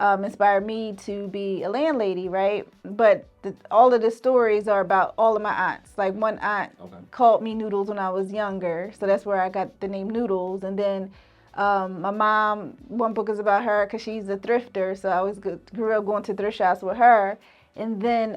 inspired me to be a landlady, right? But all of the stories are about all of my aunts. Like one aunt called me Noodles when I was younger, so that's where I got the name Noodles. And then my mom, one book is about her because she's a thrifter, so I always grew up going to thrift shops with her. And then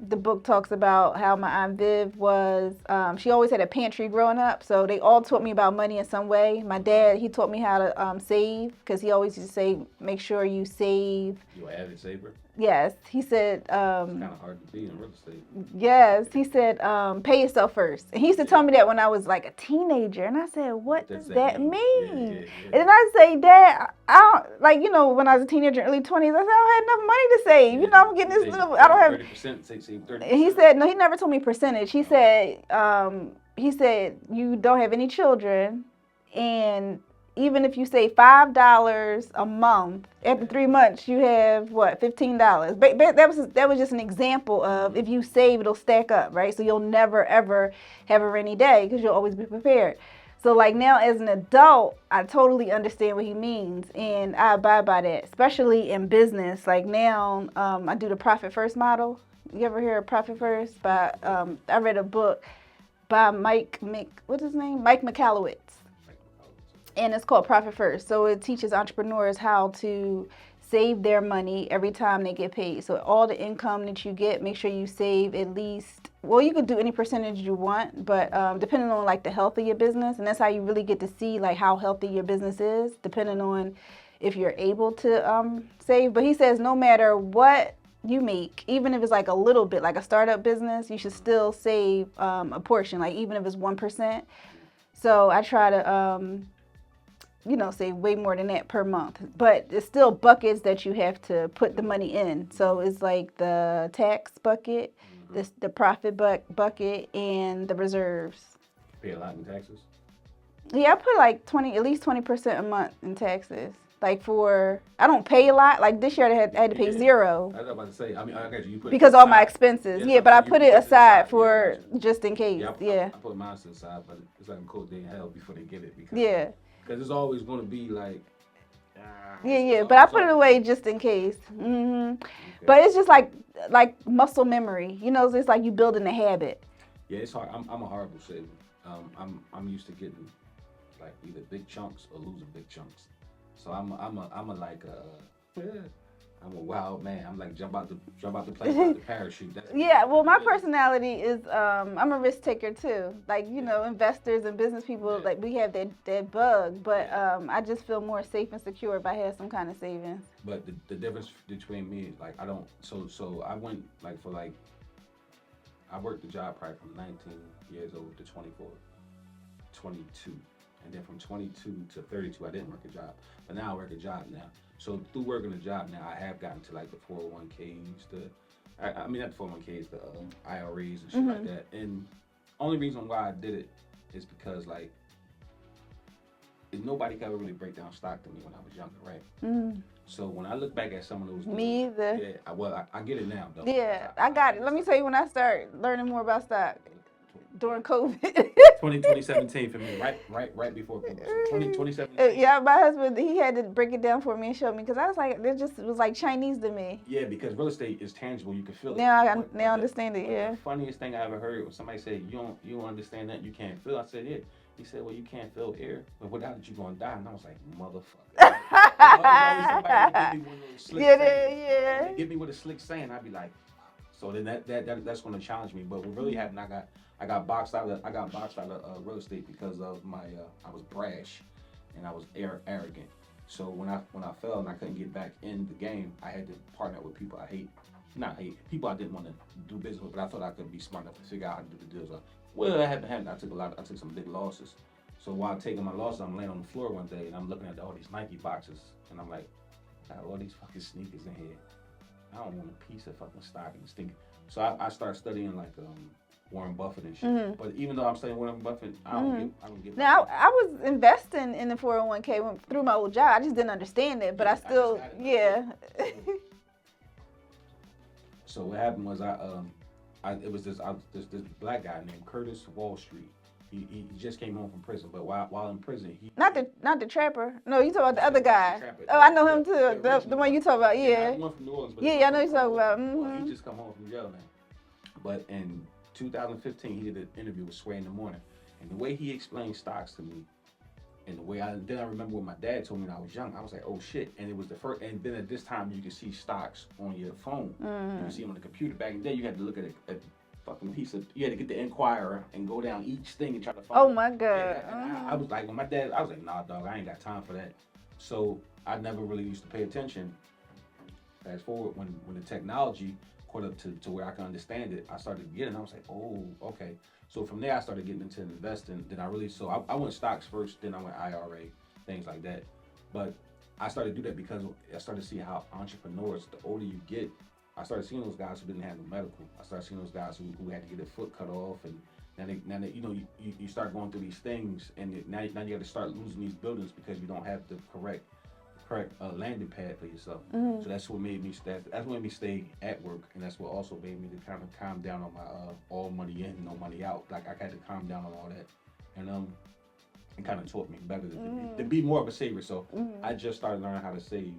the book talks about how my Aunt Viv was, she always had a pantry growing up. So they all taught me about money in some way. My dad, he taught me how to save because he always used to say, make sure you save. You an avid saver? Yes. He said. It's kind of hard to be in real estate. Yes. He said, pay yourself first. And he used to tell me that when I was like a teenager. And I said, what does that mean? And then I say, Dad, I don't, like, when I was a teenager, early 20s, I said, I don't have enough money to save. I'm getting this little, I don't have. 30%, save 30%. And he said, no, he never told me percentage. He said, you don't have any children. And even if you save $5 a month, after 3 months, you have what, $15. But that was just an example of if you save, it'll stack up, right? So you'll never ever have a rainy day because you'll always be prepared. So like now as an adult, I totally understand what he means, and I abide by that, especially in business. Like now, I do the profit first model. You ever hear of profit first? I read a book by Mike Michalowicz. and it's called Profit First. So it teaches entrepreneurs how to save their money every time they get paid. So all the income that you get, make sure you save at least, well, you could do any percentage you want, but depending on like the health of your business, and that's how you really get to see like how healthy your business is, depending on if you're able to save. But he says no matter what you make, even if it's like a little bit, like a startup business, you should still save a portion, like even if it's 1%. So I try to save way more than that per month. But it's still buckets that you have to put the money in. So it's like the tax bucket, the profit bucket, and the reserves. Pay a lot in taxes. Yeah, I put like at least 20% a month in taxes. Like I don't pay a lot. Like this year I had to pay zero. I was about to say, I mean, I got you. Because all my expenses. Yeah, Yeah, but I put it aside Yeah, for just in case. I put mine to the side, but it's like a cold day in hell before they get it. Because it's always going to be like. But I put it away just in case. Okay. But it's just like muscle memory. It's like you building a habit. Yeah, it's hard. I'm a horrible saver. I'm used to getting like either big chunks or losing big chunks. So I'm a wild man. I'm like jump out the plane with the parachute. Well, my personality is I'm a risk taker too. Like investors and business people, like we have that bug, but I just feel more safe and secure if I have some kind of savings. But the difference between me is like I don't. So I went like I worked the job probably from 19 years old to 24, 22. And then from 22 to 32, I didn't work a job. But now I work a job now. So through working a job now, I have gotten to like the 401ks, I mean not the 401ks, the IRAs and shit like that. And only reason why I did it is because like nobody could ever really break down stock to me when I was younger, right? So when I look back at some of those Me either. Yeah, I get it now though. Yeah, I got it. Let me tell you when I started learning more about stock. During COVID. 2017 for me, right before COVID. So 2017. Yeah, my husband, he had to break it down for me and show me because I was like, it was like Chinese to me. Yeah, because real estate is tangible. You can feel it. Now I understand it, yeah. The funniest thing I ever heard was somebody say, you don't understand that, you can't feel. I said, yeah. He said, well, you can't feel air, but without it, you're going to die. And I was like, motherfucker. Somebody give me one of those slick saying. Give me with a slick saying, I'd be like, so then that's going to challenge me. But what really happened, I got boxed out of real estate because of my I was brash and I was arrogant. So when I fell and I couldn't get back in the game, I had to partner with people people I didn't want to do business with, but I thought I could be smart enough to figure out how to do the deals. Well, that happened. I took some big losses. So while taking my losses, I'm laying on the floor one day and I'm looking at all these Nike boxes and I'm like, I got all these fucking sneakers in here. I don't want a piece of fucking stock in this thing. So I started studying like Warren Buffett and shit. But even though I'm studying Warren Buffett, I don't get. Now I was investing in the 401k through my old job. I just didn't understand it, but I still, So what happened was it was this black guy named Curtis Wall Street. He just came home from prison, but while in prison, not the trapper. No, you talking about the other guy. I know him too. The one you talk about, yeah. The one from New Orleans. But I know you talking about. Well, he just come home from jail now. But in 2015, he did an interview with Sway in the Morning, and the way he explained stocks to me, and the way I remember what my dad told me when I was young. I was like, oh shit! And it was the first. And then at this time, you could see stocks on your phone. You could see them on the computer. Back in the day, you had to look at a fucking piece of. You had to get the Enquirer and go down each thing and try to find. Oh my god! I was like, when my dad, I was like, nah, dog, I ain't got time for that. So I never really used to pay attention. Fast forward, when the technology caught up to where I can understand it, I started getting. I was like, oh, okay. So from there, I started getting into investing. Then I went stocks first, then I went IRA, things like that. But I started to do that because I started to see how entrepreneurs, the older you get, I started seeing those guys who didn't have no medical. I started seeing those guys who had to get their foot cut off, and now they you start going through these things, and now you got to start losing these buildings because you don't have the correct landing pad for yourself. So that's what made me stay at work, and that's what also made me to kind of calm down on my all money in, no money out. Like I had to calm down on all that, and it kind of taught me better to be more of a saver. So I just started learning how to save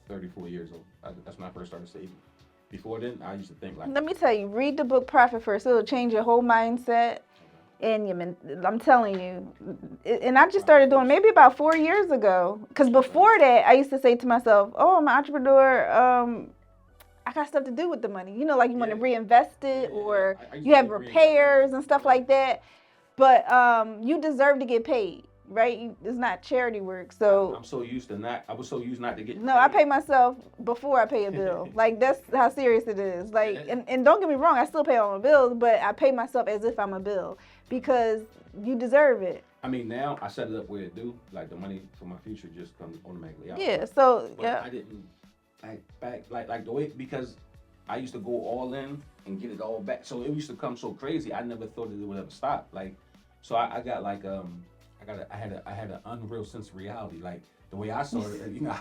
34 years old. That's when I first started saving. Before then, I used to think like. Let me tell you, read the book Profit First. It'll change your whole mindset. And I'm telling you, and I just started doing maybe about 4 years ago. Because before that, I used to say to myself, "Oh, I'm an entrepreneur. I got stuff to do with the money. You know, like you want to reinvest it, or you have repairs and stuff like that. But you deserve to get paid, right? It's not charity work. So I'm so used to not. I was so used not to get. no, I pay myself before I pay a bill. Like that's how serious it is. Like, and don't get me wrong, I still pay all my bills, but I pay myself as if I'm a bill because you deserve it. I mean, now I set it up where it do. Like the money for my future just comes automatically out. Yeah. So but I didn't like the way because I used to go all in and get it all back. So it used to come so crazy. I never thought that it would ever stop. Like, so I got like I had an unreal sense of reality. Like the way I saw it, you know,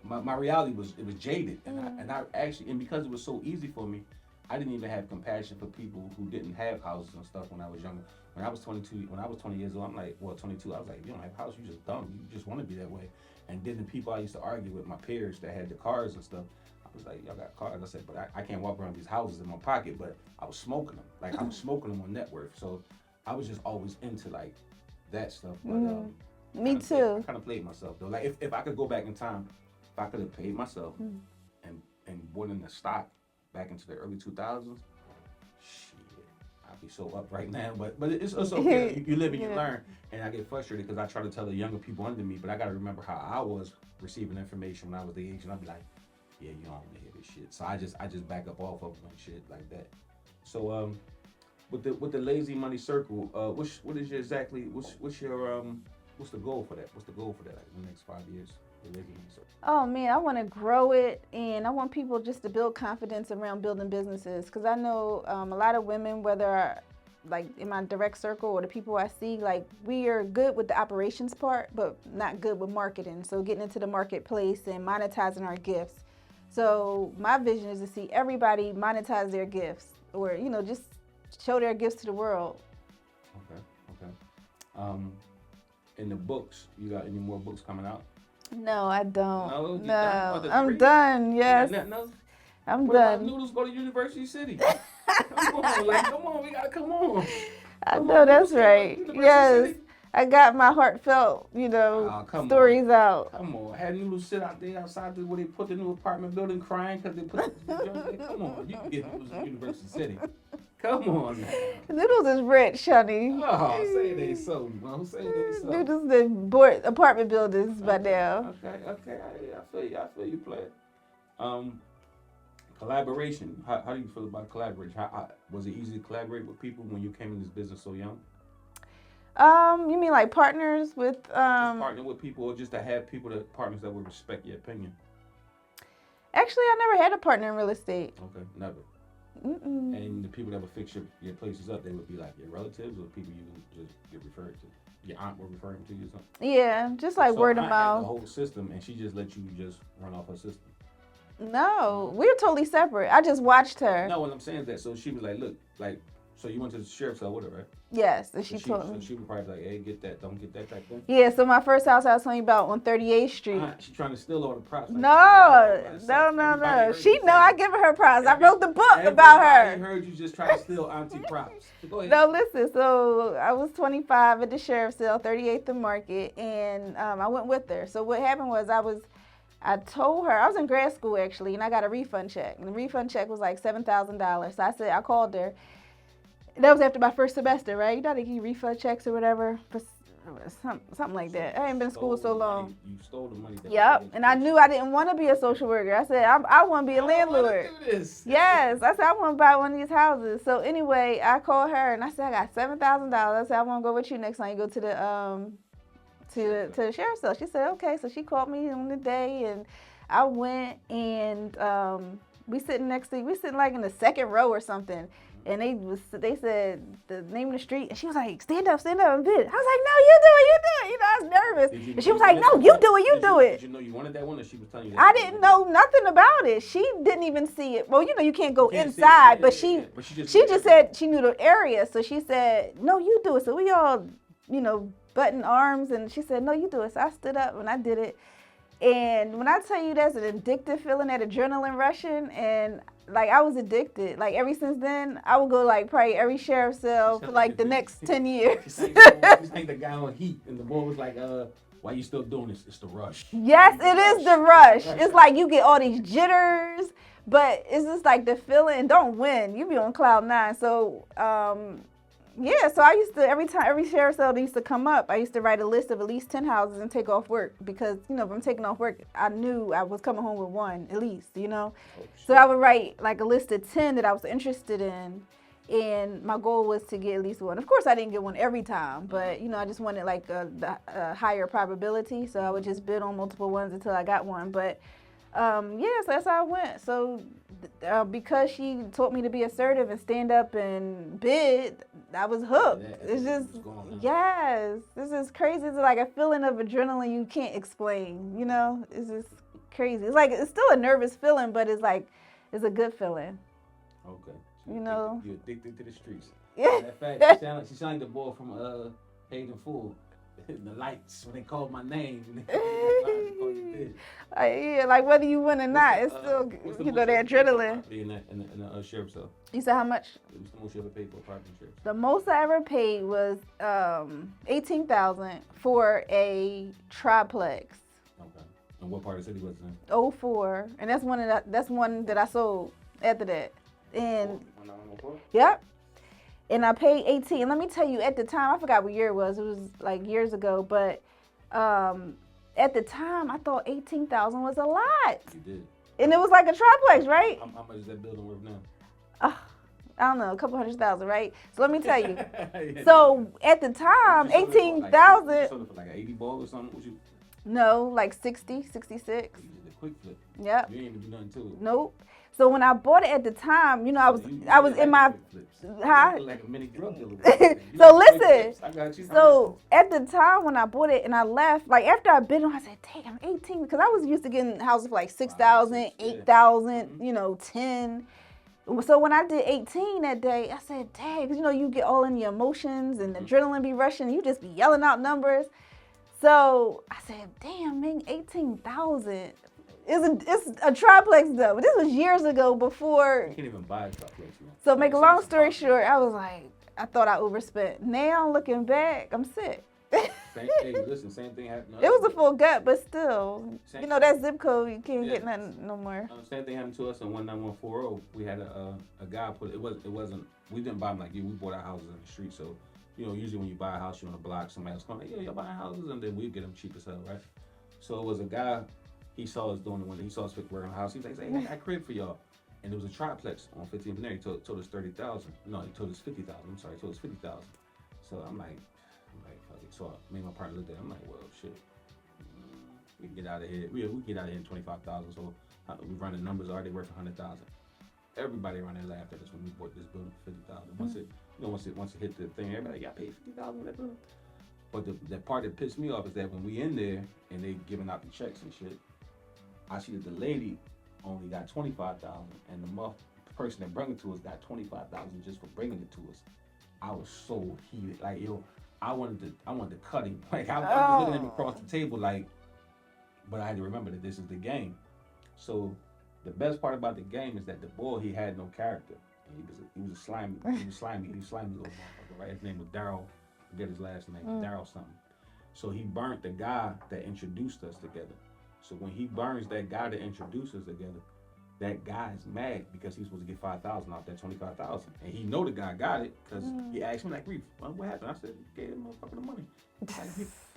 my reality was jaded, and I actually because it was so easy for me, I didn't even have compassion for people who didn't have houses and stuff when I was younger. When I was 22, when I was 20 years old, I'm like, well, 22, I was like, you don't have a house, you just dumb, you just want to be that way. And then the people I used to argue with, my peers that had the cars and stuff, I was like, y'all got cars. I said, but I can't walk around these houses in my pocket, but I was smoking them. Like I was smoking them on net worth. So I was just always into like that stuff. But me too. I kind of played myself though. Like if I could go back in time, if I could have paid myself and bought in the stock back into the early 2000s, shit, I'd be so up right now. But it's okay. You live and you learn. And I get frustrated because I try to tell the younger people under me, but I got to remember how I was receiving information when I was the age, and I'd be like, yeah, you don't want to hear this shit. So I just back up off of and shit like that. So with the lazy money circle, what is your exactly what's the goal for that? What's the goal for that like, in the next 5 years? The lazy money circle. Oh man, I want to grow it, and I want people just to build confidence around building businesses. Because I know a lot of women, whether like in my direct circle or the people I see, like we are good with the operations part, but not good with marketing. So getting into the marketplace and monetizing our gifts. So my vision is to see everybody monetize their gifts, or you know, just show their gifts to the world. Okay. In the books, you got any more books coming out? No, I don't. No, I'm done. Yes, I'm what done. About Noodles go to University City? Come on, we gotta come on. I know that's right. Yes, City. I got my heartfelt, stories out. Come on, had Noodles sit out there outside where they put the new apartment building crying because they put come on, you can get Noodles in University City. Come on now. Noodles is rich, honey. Oh, say it ain't so, bro. Say it ain't so. Noodles done bought apartment buildings by now. Okay. I feel you, player. Collaboration. How do you feel about collaboration? Was it easy to collaborate with people when you came in this business so young? You mean like partners with Just partner with people, or just to have partners that would respect your opinion? Actually, I never had a partner in real estate. Okay, never. Mm-mm. And the people that would fix your places up, they would be like your relatives or people you would just get referred to. Your aunt would refer to you or something? Yeah, just like word of mouth. The whole system, and she just let you just run off her system. No, we were totally separate. I just watched her. No, what I'm saying is that, so she was like, look, like, so you went to the sheriff's cell with her, right? Yes, and she told me. So she was probably like, hey, get that, don't get that type thing? Yeah, so my first house I was telling you about on 38th Street. She's trying to steal all the props. Like, no. She know I give her props. I wrote the book about her. I heard you just try to steal auntie props. So go ahead. No, listen, so I was 25 at the sheriff's cell, 38th and Market, and I went with her. So what happened was I told her, I was in grad school actually, and I got a refund check. And the refund check was like $7,000. So I called her. That was after my first semester, right? You know they give you refund checks or whatever, something like that. I ain't been in school so long. You stole the money. Yep, and I knew I didn't want to be a social worker. I said I want to be a landlord. Do this. Yes, I said I want to buy one of these houses. So anyway, I called her and I said I got $7,000. I said I want to go with you next time you go to the sheriff's cell. She said okay. So she called me on the day and I went and we sitting like in the second row or something. And they said the name of the street, and she was like, stand up and bid. I was like, no, you do it. I was nervous. And she was like, no, you do it. Did you know you wanted that one, or she was telling you that? I didn't know nothing about it. She didn't even see it. Well, you can't go inside, but she just said she knew the area. So she said, no, you do it. So we all, button arms, and she said, no, you do it. So I stood up and I did it. And when I tell you that's an addictive feeling, that adrenaline rushing, and like I was addicted. Like ever since then, I would go like probably every sheriff sale for like the next 10 years. She's like the guy on Heat, and the boy was like, why you still doing this? It's the rush. Yes, it is the rush. It's like you get all these jitters, but it's just like the feeling. Don't win. You be on cloud nine. So, yeah. So I used to every sheriff sale that used to come up, I used to write a list of at least 10 houses and take off work because if I'm taking off work, I knew I was coming home with one at least. Oh, So I would write like a list of 10 that I was interested in. And my goal was to get at least one. Of course, I didn't get one every time, but I just wanted like a higher probability. So I would just bid on multiple ones until I got one. But so that's how I went. So because she taught me to be assertive and stand up and bid, I was hooked. It's just this is crazy. It's like a feeling of adrenaline you can't explain. It's just crazy. It's like it's still a nervous feeling, but it's a good feeling. Okay. You're addicted to the streets. Yeah. In fact, she sounded like the boy from Paid in Full. The lights when they called my name. Like whether you win or not, it's still the adrenaline. In the sheriff's cell. You said how much? What's the most you ever paid for a apartment sheriff? The most I ever paid was $18,000 for a triplex. Okay. And what part of the city was it in? 04, and that's one that I sold after that. And 1904? yep. And I paid 18. Let me tell you, at the time, I forgot what year it was. It was like years ago, but at the time, I thought 18,000 was a lot. You did. And it was like a triplex, right? How much is that building worth now? I don't know, a couple $100,000, right? So let me tell you. So at the time, 18,000. You sold it for like an 80 ball or something? No, like 60, 66. You did a quick flip. Yep. You didn't even do nothing to it. Nope. So when I bought it at the time, I was in my like a mini drug dealer. So listen. I got you. So at the time when I bought it and I left, like after I bid on, I said, "Dang, I'm 18," because I was used to getting houses for like 6,000, 8,000, 10. So when I did 18 that day, I said, "Dang," because you get all in your emotions and adrenaline be rushing, and you just be yelling out numbers. So I said, "Damn, Ming, 18,000." It's a triplex though, but this was years ago before. You can't even buy a triplex, man. So make a long story short, I was like, I thought I overspent. Now looking back, I'm sick. Same thing happened. It was a full gut, but still, that zip code, you can't get nothing no more. Same thing happened to us in 19140. We had a guy put it wasn't. We didn't buy them like you. We bought our houses in the street, so usually when you buy a house, you're on a block. Somebody else coming, you're buying houses, and then we get them cheap as hell, right? So it was a guy. He saw us doing the window. He saw us working on the house. He was like, "Hey, I got a crib for y'all." And it was a triplex on 15th and there. He told us 30,000. No, he told us 50,000. I'm sorry, he told us 50,000. So I'm like, fuck it. So me and my partner looked at it. I'm like, well, shit. We can get out of here. We get out of here in 25,000. So we run the numbers already worth 100,000. Everybody around there laughed at us when we bought this building for 50,000. Once it hit the thing, everybody got paid 50,000 for that building. But the part that pissed me off is that when we in there and they giving out the checks and shit, I see that the lady only got 25,000, and the person that brought it to us got 25,000 just for bringing it to us. I was so heated, like I wanted to cut him. Like I was looking at him across the table, like. But I had to remember that this is the game. So the best part about the game is that the boy, he had no character. He was a slimy. He was slimy little motherfucker, right? His name was Daryl. I forget his last name. Daryl something. So he burnt the guy that introduced us together. So when he burns that guy that introduced us together, that guy is mad because he's supposed to get 5,000 off that 25,000, and he know the guy got it because he asked me like, "Reef, what happened?" I said, "Gave him motherfucker the money."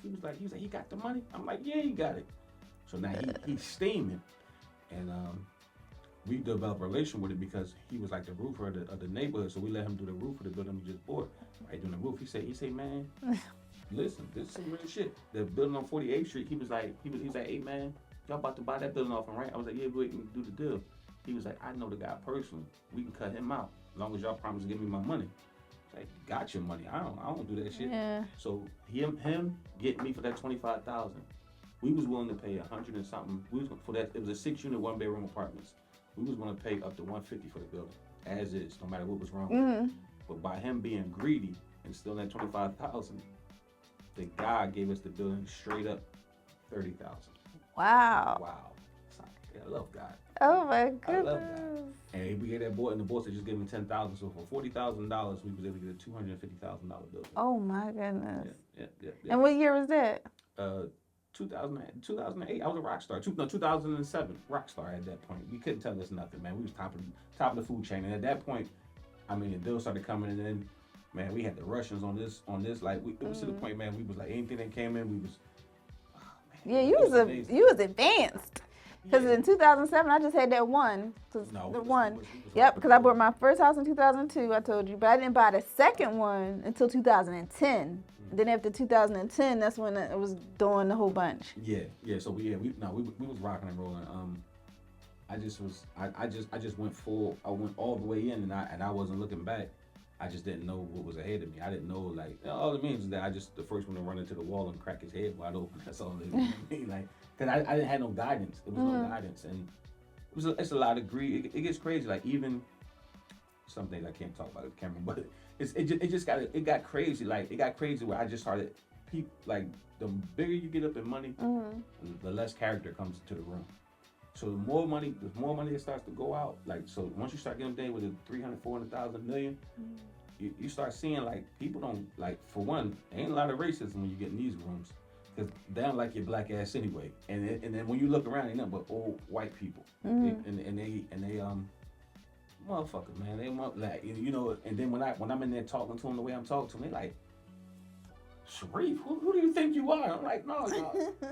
He was like, "He got the money." I'm like, "Yeah, he got it." So now he's steaming, and we developed a relation with it because he was like the roofer of the neighborhood. So we let him do the roof of the building we just bought. Right doing the roof, he said, "Man, listen, this is some real shit. The building on 48th Street." He was like, "Hey man, y'all about to buy that building off him, right?" I was like, "Yeah, we can do the deal." He was like, "I know the guy personally. We can cut him out as long as y'all promise to give me my money." I was like, "Got your money. I don't do that shit." Yeah. So him get me for that 25,000. We was willing to pay 100 and something. We was for that. It was a 6-unit, 1-bedroom apartments. We was going to pay up to 150 for the building, as is, no matter what was wrong with it. But by him being greedy and stealing that 25,000, the guy gave us the building straight up 30,000. Wow. Wow. Yeah, I love God. Oh my I love goodness. that. And we gave that boy, and the boy said just give me $10,000. So for $40,000, we was able to get a $250,000 bill. Oh my goodness. Yeah. And what year was that? 2008. I was a rock star. 2007, rock star at that point. You couldn't tell us nothing, man. We was top of the food chain, and at that point, I mean, the bills started coming in. Man, we had the Russians on this. Like, it was to the point, man. We was like anything that came in, we was. Oh, man, Yeah, it you was amazing. you was advanced. Because Yeah. in 2007, I just had that one. No, The we was- one. we was Yep, rocking because I and bought rolling. my first house in 2002, I told you. But I didn't buy the second one until 2010. Then after 2010, that's when it was doing the whole bunch. Yeah. So we was rocking and rolling. I just went full. I went all the way in, and I wasn't looking back. I just didn't know what was ahead of me. I didn't know, like, all it means is that I just the first one to run into the wall and crack his head wide open. That's all it means. Like, cause I didn't have no guidance. It was no guidance, and it's a lot of greed. It gets crazy. Like, even some things I can't talk about on camera, but it got crazy. Like, it got crazy where I just started like, the bigger you get up in money, the less character comes into the room. So the more money that starts to go out, like, so once you start getting there with a 300, 400,000 million, you start seeing, like, people don't, like, for one, ain't a lot of racism when you get in these rooms, because they don't like your black ass anyway. And then when you look around, ain't nothing but old white people, and they motherfuckers, man, they like, you know. And then when I'm in there talking to them the way I'm talking to them, they like, Sharif, who do you think you are? I'm like, no.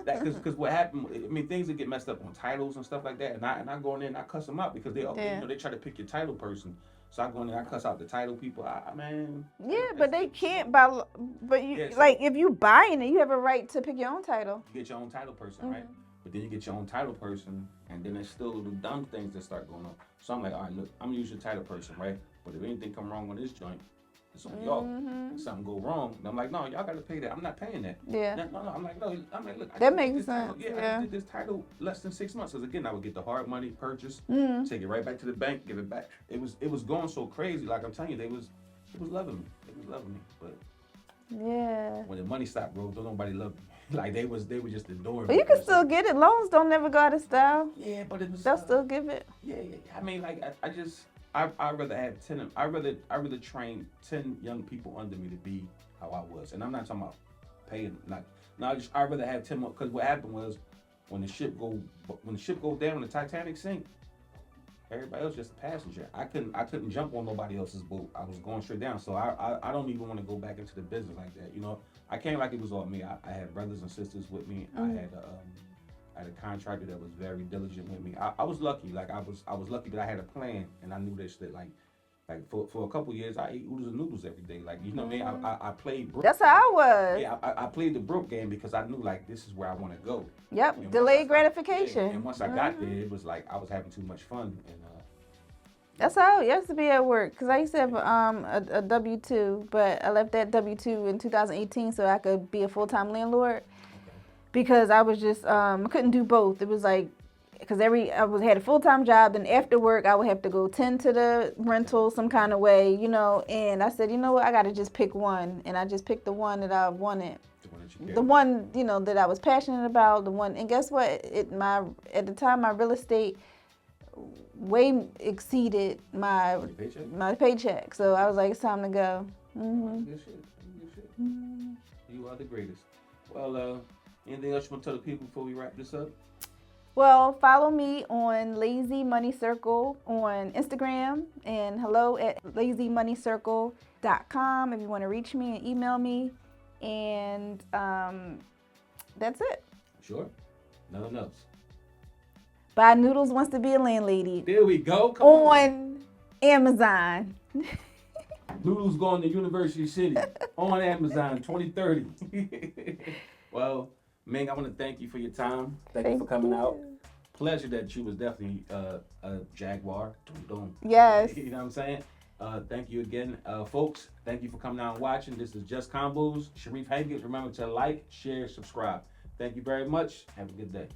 That because what happened, I mean, things that get messed up on titles and stuff like that, and I go in there and I cuss them out because they they try to pick your title person. So I go in there, I cuss out the title people. Man. Yeah, but they can't buy. But you like, if you buying it, you have a right to pick your own title. You get your own title person, right? But then you get your own title person, and then there's still little dumb things that start going on. So I'm like, all right, look, I'm gonna use your title person, right? But if anything come wrong on this joint, it's on y'all. If something go wrong, and I'm like, no, y'all gotta pay that. I'm not paying that. Yeah. No. I'm like, no. I'm like, look. That makes sense. I did this title less than 6 months. Because again, I would get the hard money purchase, take it right back to the bank, give it back. It was going so crazy. Like I'm telling you, it was loving me. It was loving me. But yeah, when the money stopped, bro, don't nobody love me. Like they were just adoring but me. you can still get it. Loans don't never go out of style. Yeah, but it was. They'll still give it. Yeah. I mean, like I'd rather have 10. I rather train 10 young people under me to be how I was, and I'm not talking about paying. I'd rather have 10 more. Because what happened was when the ship go down, the Titanic sink. Everybody else just a passenger. I couldn't jump on nobody else's boat. I was going straight down. So I don't even want to go back into the business like that. You know, I came like it was all me. I had brothers and sisters with me. I had a contractor that was very diligent with me. I was lucky. Like I was lucky that I had a plan and I knew this shit. Like for a couple years, I ate oodles and noodles every day. Like, you know what I mean? I played broke. That's how I was. Yeah, I played the broke game because I knew, like, this is where I want to go. Yep, And delayed gratification. And once I got there, it was like I was having too much fun. And that's how it used to be at work. Because I used to have a W-2, but I left that W-2 in 2018 so I could be a full-time landlord. Because I was just, I couldn't do both. It was like, because had a full-time job, then after work I would have to go tend to the rental some kind of way, you know. And I said, you know what, I got to just pick one. And I just picked the one that I wanted. The one, you know, that I was passionate about, the one. And guess what? At the time, my real estate way exceeded my paycheck. So I was like, it's time to go. Good shit. You are the greatest. Well, anything else you want to tell the people before we wrap this up? Well, follow me on Lazy Money Circle on Instagram and hello@lazymoneycircle.com if you want to reach me and email me. And that's it. Sure. Nothing else. Buy Noodles Wants to Be a Landlady. There we go. Come on Amazon. Noodles going to University City on Amazon 2030. Well, Ming, I want to thank you for your time. Thank you for coming out. Pleasure that you was definitely a Jaguar. Yes. You know what I'm saying? Thank you again, folks. Thank you for coming out and watching. This is Just Convos. Sharif Haggett. Remember to like, share, subscribe. Thank you very much. Have a good day.